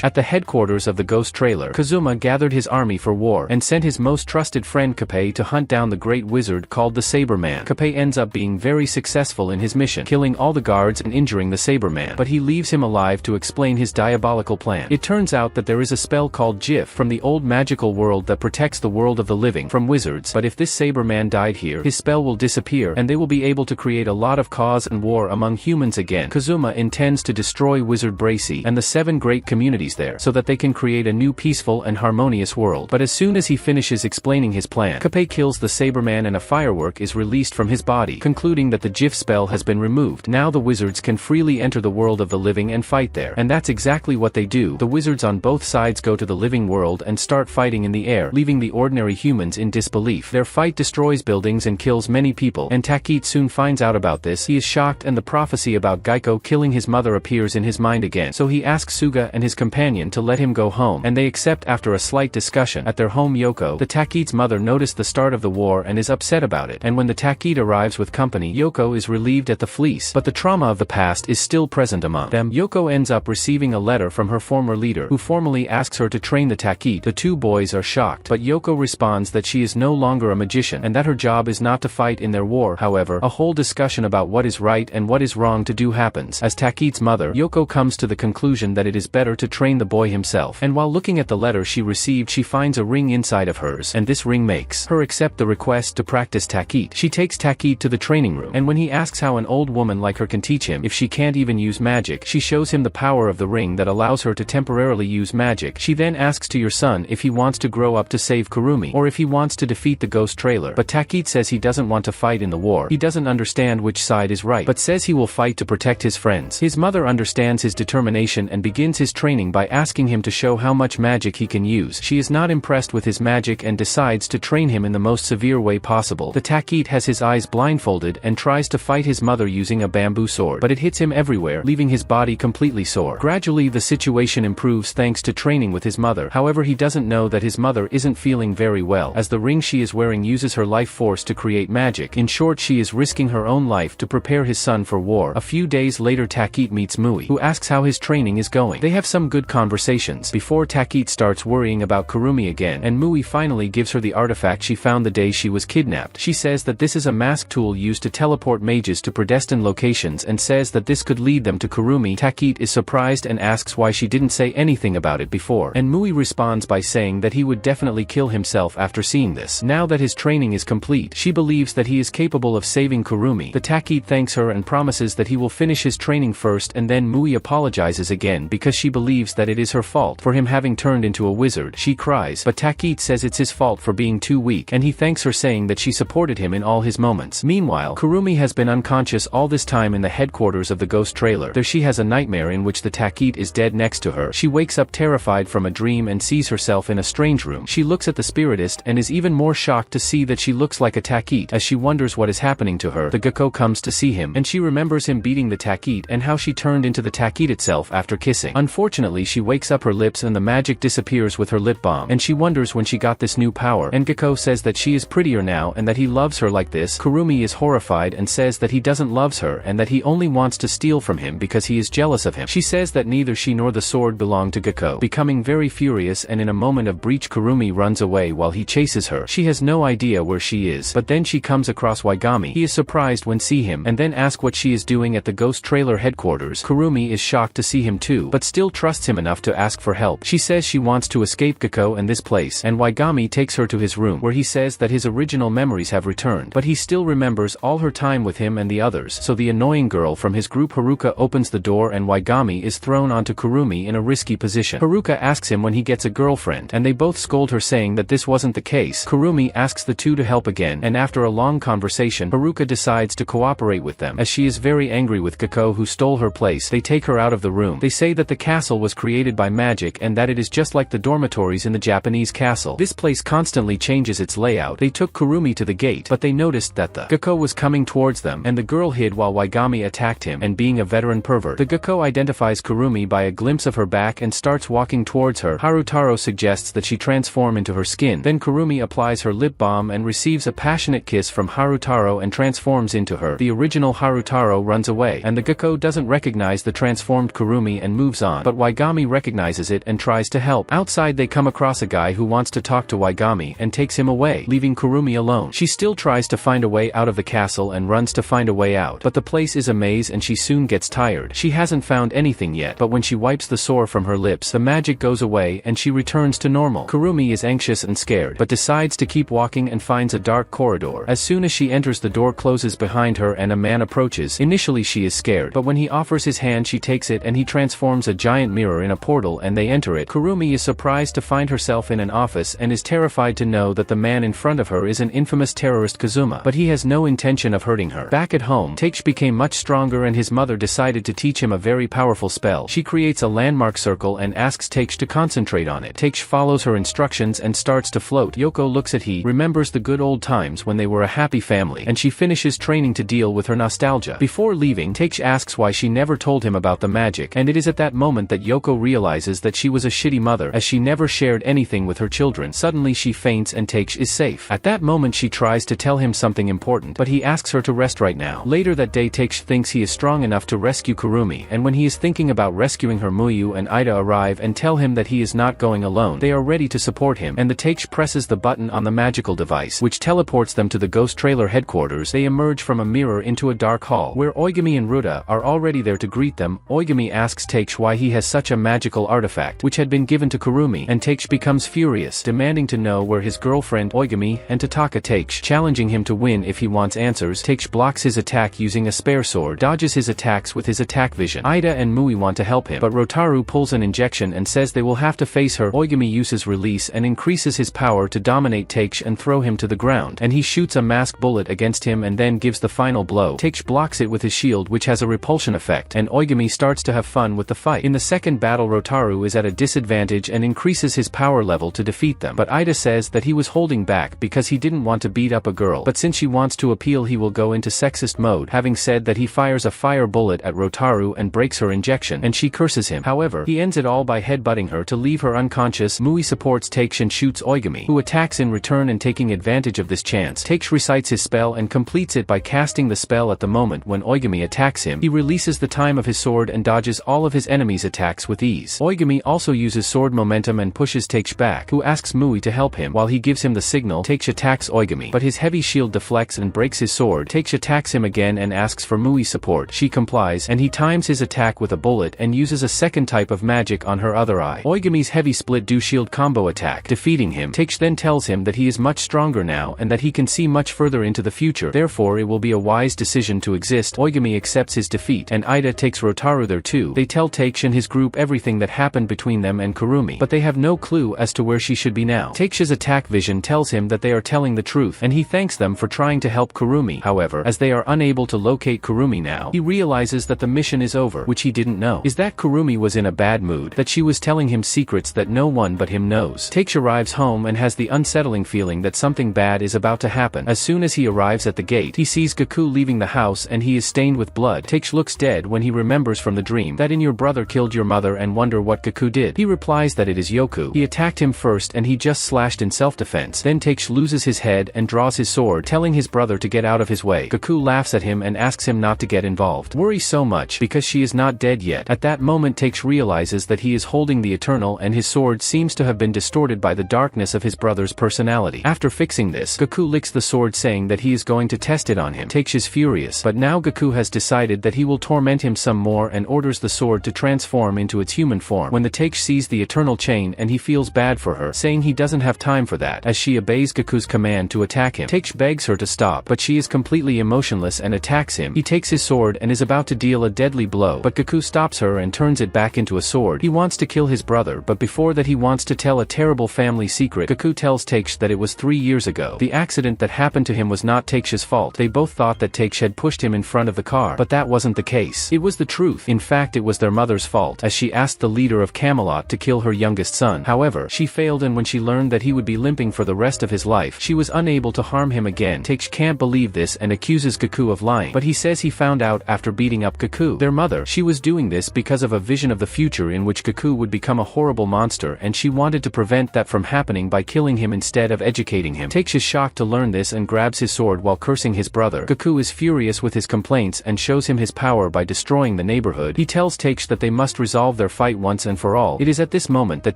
At the headquarters of the Ghost Trailer, Kazuma gathered his army for war, and sent his most trusted friend Kappei to hunt down the great wizard called the Saberman. Kappei ends up being very successful in his mission, killing all the guards and injuring the Saberman, but he leaves him alive to explain his diabolical plan. It turns out that there is a spell called Jif from the old magical world that protects the world of the living from wizards, but if this Saberman died here, his spell will disappear and they will be able to create a lot of cause and war among humans again. Kazuma intends to destroy Wizard Bracy and the 7 great communities there so that they can create a new peaceful and harmonious world, but as soon as he finishes explaining his plan, Kappei kills the Saberman and a firework is released from his body, concluding that the Jif spell has been removed. Now the wizards can freely enter the world of the living and fight there, and that's exactly what they do. The wizards on both sides go to the living world and start fighting in the air, leaving the ordinary humans in disbelief. Their fight destroys buildings and kills many people, and Takiex soon finds out about this. He is shocked, and the prophecy about Gaiko killing his mother appears in his mind again, so he asks Suga and his companion to let him go home, and they accept after a slight discussion. At their home, Yoko, the Takie's mother, noticed the start of the war and is upset about it, and when the Takid arrives with company, Yoko is relieved at the fleece, but the trauma of the past is still present among them. Yoko ends up receiving a letter from her former leader, who formally asks her to train the Takid. The 2 boys are shocked, but Yoko responds that she is no longer a magician and that her job is not to fight in their war. However, a whole discussion about what is right and what is wrong to do happens. As Takid's mother, Yoko comes to the conclusion that it is better to train the boy himself, and while looking at the letter she received, she finds a ring inside of hers, and this ring makes her accept the request to practice Takid. She takes Takid to the training room, and when he asks how an old woman like her can teach him if she can't even use magic, she shows him the power of the ring that allows her to temporarily use magic. She then asks to your son if he wants to grow up to save Kurumi, or if he wants to defeat the Ghost Trailer, but Takid says he doesn't want to fight in the war. He doesn't understand which side is right, but says he will fight to protect his friends. His mother understands his determination and begins his training by asking him to show how much magic he can use. She is not impressed with his magic and decides to train him in the most severe way possible. The Takid has his eyes blindfolded and tries to fight his mother using a bamboo sword, but it hits him everywhere, leaving his body completely sore. Gradually the situation improves thanks to training with his mother. However, he doesn't know that his mother isn't feeling very well, as the ring she is wearing uses her life force to create magic. In short, she is risking her own life to prepare his son for war. A few days later, Takid meets Mui, who asks how his training is going. They have some good conversations before Takid starts worrying about Kurumi again, and Mui finally gives her the artifact she found the day she was kidnapped. She says that this is a mask tool used to teleport mages to predestined locations, and says that this could lead them to Kurumi. Takid is surprised and asks why she didn't say anything about it before, and Mui responds by saying that he would definitely kill himself after seeing this. Now that his training is complete, she believes that he is capable of saving Kurumi. The Takid thanks her and promises that he will finish his training first, and then Mui apologizes again because she believes that it is her fault for him having turned into a wizard. She cries, but Takid says it's his fault for being too weak, and he thanks her, saying that she supported him in all his moments. Meanwhile, Kurumi has been unconscious all this time in the headquarters of the Ghost Trailer. There she has a nightmare in which the Takit is dead next to her. She wakes up terrified from a dream and sees herself in a strange room. She looks at the spiritist and is even more shocked to see that she looks like a Takit. As she wonders what is happening to her, the Gekko comes to see him, and she remembers him beating the Takit and how she turned into the Takit itself after kissing. Unfortunately, she wakes up her lips and the magic disappears with her lip balm, and she wonders when she got this new power, and Gekko says that she is prettier now and that he loves her like this. Kurumi is horrified and says that he doesn't love her and that he only wants to steal from him because he is jealous of him. She says that neither she nor the sword belong to Gekko. Becoming very furious and in a moment of breach, Kurumi runs away while he chases her. She has no idea where she is, but then she comes across Waigami. He is surprised when see him and then asks what she is doing at the ghost trailer headquarters. Kurumi is shocked to see him too, but still trusts him enough to ask for help. She says she wants to escape Gekko and this place, and Waigami takes her to his room where he says that his original memories have returned, but he still remembers all her time with him and the others. So the annoying girl from his group Haruka opens the door and Waigami is thrown onto Kurumi in a risky position. Haruka asks him when he gets a girlfriend, and they both scold her saying that this wasn't the case. Kurumi asks the two to help again, and after a long conversation, Haruka decides to cooperate with them. As she is very angry with Gekko who stole her place, they take her out of the room. They say that the castle was created by magic and that it is just like the dormitories in the Japanese castle. This place constantly changes its layout. They took Kurumi to the gate, but they noticed that the Gekko was coming towards them, and the girl hid while Waigami attacked him, and being a veteran pervert, the Gekko identifies Kurumi by a glimpse of her back and starts walking towards her. Harutaro suggests that she transform into her skin. Then Kurumi applies her lip balm and receives a passionate kiss from Harutaro and transforms into her. The original Harutaro runs away, and the Gekko doesn't recognize the transformed Kurumi and moves on, but Waigami recognizes it and tries to help. Outside they come across a guy who wants to talk to Waigami and takes him away, leaving Kurumi alone. She still tries to find a way out of the castle and runs to find a way out, but the place is a maze and she soon gets tired. She hasn't found anything yet, but when she wipes the sore from her lips, the magic goes away and she returns to normal. Kurumi is anxious and scared, but decides to keep walking and finds a dark corridor. As soon as she enters, the door closes behind her and a man approaches. Initially she is scared, but when he offers his hand she takes it and he transforms a giant mirror in a portal and they enter it. Kurumi is surprised to find herself in an office and is terrified to know that the man in front of her is an infamous terrorist Kazuma, but he has no intention of hurting her. Back at home, Takes became much stronger and his mother decided to teach him a very powerful spell. She creates a landmark circle and asks Takes to concentrate on it. Takes follows her instructions and starts to float. Yoko looks at he, remembers the good old times when they were a happy family, and she finishes training to deal with her nostalgia. Before leaving, Takes asks why she never told him about the magic, and it is at that moment that Yoko realizes that she was a shitty mother as she never shared anything with her children. Suddenly she faints and Takes is safe. At that moment she tries to tell him something important, but he asks her to rest right now. Later that day, Takes thinks he is strong enough to rescue Kurumi, and when he is thinking about rescuing her, Muyu and Ida arrive and tell him that he is not going alone. They are ready to support him, and the Takes presses the button on the magical device, which teleports them to the ghost trailer headquarters. They emerge from a mirror into a dark hall, where Oigami and Ruta are already there to greet them. Oigami asks Takes why he has such a magical artifact, which had been given to Kurumi, and Takes becomes furious, demanding to know where his girlfriend, Oigami, and Tataka. Takes challenging him to win if he wants answers. Takes blocks his attack using a spare sword, dodges his attacks with his attack vision. Ida and Mui want to help him, but Rotaru pulls an injection and says they will have to face her. Oigami uses release and increases his power to dominate Takes and throw him to the ground, and he shoots a mask bullet against him and then gives the final blow. Takes blocks it with his shield, which has a repulsion effect, and Oigami starts to have fun with the fight. In the second battle, Rotaru is at a disadvantage and increases his power level to defeat them, but Ida says that he was holding back because he didn't want to beat up a girl, but since she wants to appeal he will go into sexist mode, having said that he fires a fire bullet at Rotaru and breaks her injection, and she curses him. However, he ends it all by headbutting her to leave her unconscious. Mui supports Takes and shoots Oigami, who attacks in return, and taking advantage of this chance, Takes recites his spell and completes it by casting the spell. At the moment when Oigami attacks him, he releases the time of his sword and dodges all of his enemies' attacks with ease. Oigami also uses sword momentum and pushes Takes back, who asks Mui to help him. While he gives him the signal, Takes attacks Oigami, but his heavy shield deflects and breaks his sword. Takes attacks him again and asks for Mui's support. She complies, and he times his attack with a bullet and uses a second type of magic on her other eye. Oigami's heavy split do shield combo attack, defeating him. Takes then tells him that he is much stronger now and that he can see much further into the future, therefore it will be a wise decision to exist. Oigami accepts his defeat, and Ida takes Rotaru there too. They tell Takes and his group everything that happened between them and Kurumi, but they have no clue as to where she should be now. Takes's attack vision tells him that they are telling the truth, and he thanks them for trying to help Kurumi. However, as they are unable to locate Kurumi now, he realizes that the mission is over, which he didn't didn't know is that Kurumi was in a bad mood, that she was telling him secrets that no one but him knows. Takes arrives home and has the unsettling feeling that something bad is about to happen. As soon as he arrives at the gate, he sees Gaku leaving the house and he is stained with blood. Takes looks dead when he remembers from the dream that your brother killed your mother and wonder what Gaku did. He replies that it is Yoku. He attacked him first and he just slashed in self-defense. Then Takes loses his head and draws his sword, telling his brother to get out of his way. Gaku laughs at him and asks him not to get involved. Worries so much because she is not dead yet. At that moment Takes realizes that he is holding the Eternal and his sword seems to have been distorted by the darkness of his brother's personality. After fixing this, Gaku licks the sword saying that he is going to test it on him. Takes is furious, but now Gaku has decided that he will torment him some more and orders the sword to transform into its human form. When the Takes sees the Eternal chain and he feels bad for her, saying he doesn't have time for that, as she obeys Gaku's command to attack him. Takes begs her to stop, but she is completely emotionless and attacks him. He takes his sword and is about to deal a deadly blow, but Gaku stops her and turns it back into a sword. He wants to kill his brother, but before that he wants to tell a terrible family secret. Gaku tells Takes that it was 3 years ago. The accident that happened to him was not Takes' fault. They both thought that Takes had pushed him in front of the car, but that wasn't the case. It was the truth. In fact, it was their mother's fault, as she asked the leader of Camelot to kill her youngest son. However, she failed, and when she learned that he would be limping for the rest of his life, she was unable to harm him again. Takes can't believe this and accuses Gaku of lying, but he says he found out after beating up Gaku, their mother. She was doing this because of a vision of the future in which Gaku would become a horrible monster, and she wanted to prevent that from happening by killing him instead of educating him. Takes is shocked to learn this and grabs his sword while cursing his brother. Gaku is furious with his complaints and shows him his power by destroying the neighborhood. He tells Takes that they must resolve their fight once and for all. It is at this moment that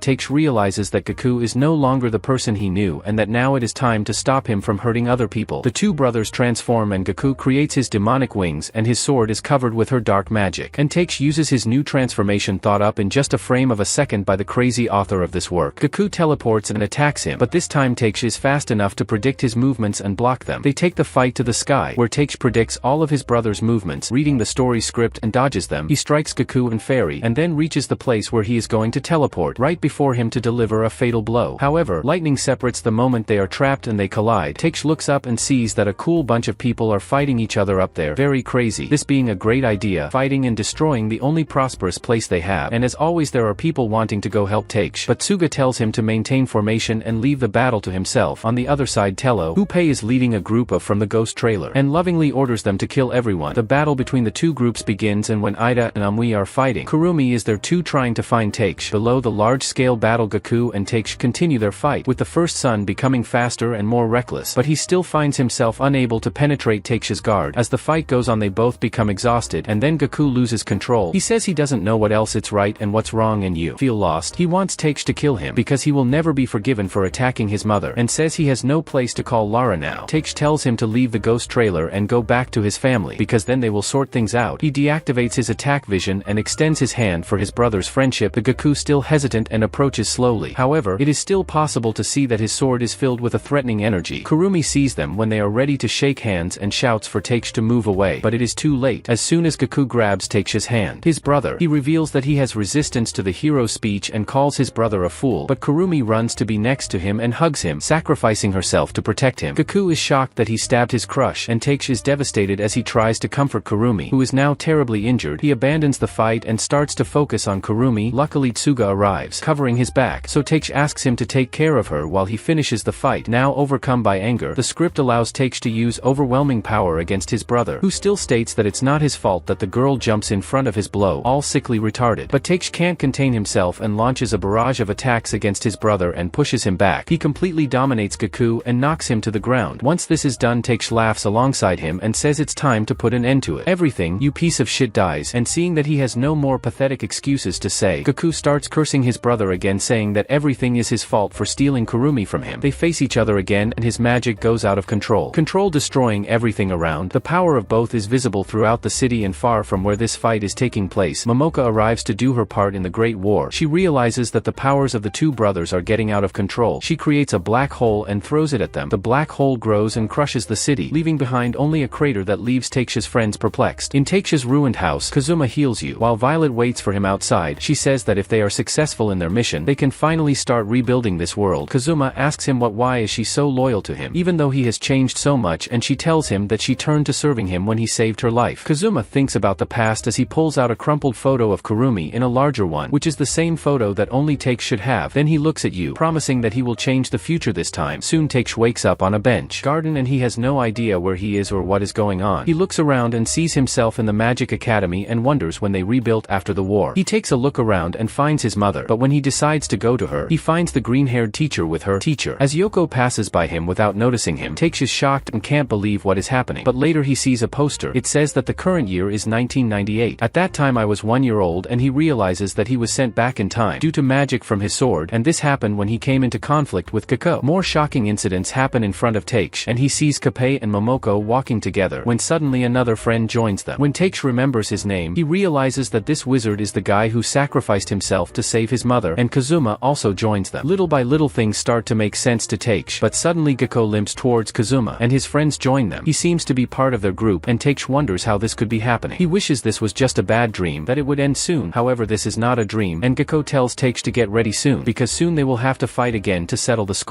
Takes realizes that Gaku is no longer the person he knew and that now it is time to stop him from hurting other people. The two brothers transform and Gaku creates his demonic wings and his sword is covered with her dark magic. And Takes uses his new transformation thought up in just a frame of a second by the crazy author of this work. Gaku teleports and attacks him, but this time Takes is fast enough to predict his movements and block them. They take the fight to the sky, where Takes predicts all of his brother's movements, reading the story script and dodges them. He strikes Gaku and Fairy, and then reaches the place where he is going to teleport right before him to deliver a fatal blow. However, lightning separates the moment they are trapped and they collide. Takes looks up and sees that a cool bunch of people are fighting each other up there. Very crazy. This being a great idea, fighting and destroying the only prosperous place they have, and as always there are people wanting to go help Takes, but Suga tells him to maintain formation and leave the battle to himself. On the other side, Tello, Hupei is leading a group from the ghost trailer, and lovingly orders them to kill everyone. The battle between the two groups begins, and when Ida and Amui are fighting, Kurumi is there too, trying to find Takes. Below the large-scale battle, Gaku and Takes continue their fight, with the first son becoming faster and more reckless, but he still finds himself unable to penetrate Takes' guard. As the fight goes on, they both become exhausted, and then Gaku loses control. He says he doesn't know what else it's right and what's wrong, and you feel lost. He wants Takes to kill him because he will never be forgiven for attacking his mother, and says he has no place to call Lara now. Takes tells him to leave the ghost trailer and go back to his family, because then they will sort things out. He deactivates his attack vision and extends his hand for his brother's friendship. The Gaku still hesitant and approaches slowly. However, it is still possible to see that his sword is filled with a threatening energy. Kurumi sees them when they are ready to shake hands and shouts for Takes to move away, but it is too late. As soon as Gaku grabs Takes' hand, his brother, he reveals that he has resistance to the hero's speech and calls his brother a fool, but Kurumi runs to be next to him and hugs him, sacrificing herself to protect him. Gaku is shocked that he stabbed his crush, and Takes is devastated as he tries to comfort Kurumi, who is now terribly injured. He abandons the fight and starts to focus on Kurumi. Luckily Tsuga arrives, covering his back, so Takes asks him to take care of her while he finishes the fight. Now overcome by anger, the script allows Takes to use overwhelming power against his brother, who still states that it's not his fault that the girl jumps in front of his blow, all sickly retarded. But Takes can't contain himself and launches a barrage of attacks against his brother and pushes him back. He completely dominates Gaku and knocks him to the ground. Once this is done, Takes laughs alongside him and says it's time to put an end to it. Everything, you piece of shit, dies, and seeing that he has no more pathetic excuses to say, Gaku starts cursing his brother again, saying that everything is his fault for stealing Kurumi from him. They face each other again and his magic goes out of control, destroying everything around. The power of both is visible throughout the city and far from where this fight is taking place. Momoka arrives to do her part in the Great War. She realizes that the powers of the two brothers are getting out of control. She creates a black hole and throws it at them. The black hole grows and crushes the city, leaving behind only a crater that leaves Takes' friends perplexed. In Takes' ruined house, Kazuma heals you, while Violet waits for him outside. She says that if they are successful in their mission, they can finally start rebuilding this world. Kazuma asks him why is she so loyal to him, even though he has changed so much, and she tells him that she turned to serving him when he saved her life. Kazuma thinks about the past as he pulls out out a crumpled photo of Kurumi in a larger one, which is the same photo that only Takes should have. Then he looks at you, promising that he will change the future this time. Soon Takes wakes up on a bench garden and he has no idea where he is or what is going on. He looks around and sees himself in the Magic Academy and wonders when they rebuilt after the war. He takes a look around and finds his mother, but when he decides to go to her, he finds the green-haired teacher with her teacher. As Yoko passes by him without noticing him, Takes is shocked and can't believe what is happening. But later he sees a poster. It says that the current year is 1998. At that time I was 1 year old, and he realizes that he was sent back in time due to magic from his sword, and this happened when he came into conflict with Kako. More shocking incidents happen in front of Takes, and he sees Kappei and Momoko walking together when suddenly another friend joins them. When Takes remembers his name, he realizes that this wizard is the guy who sacrificed himself to save his mother, and Kazuma also joins them. Little by little things start to make sense to Takes, but suddenly Gakko limps towards Kazuma, and his friends join them. He seems to be part of their group, and Takes wonders how this could be happening. He wishes this was just a bad dream, that it would end soon. However, this is not a dream, and Gakko tells Takes to get ready soon, because soon they will have to fight again to settle the score.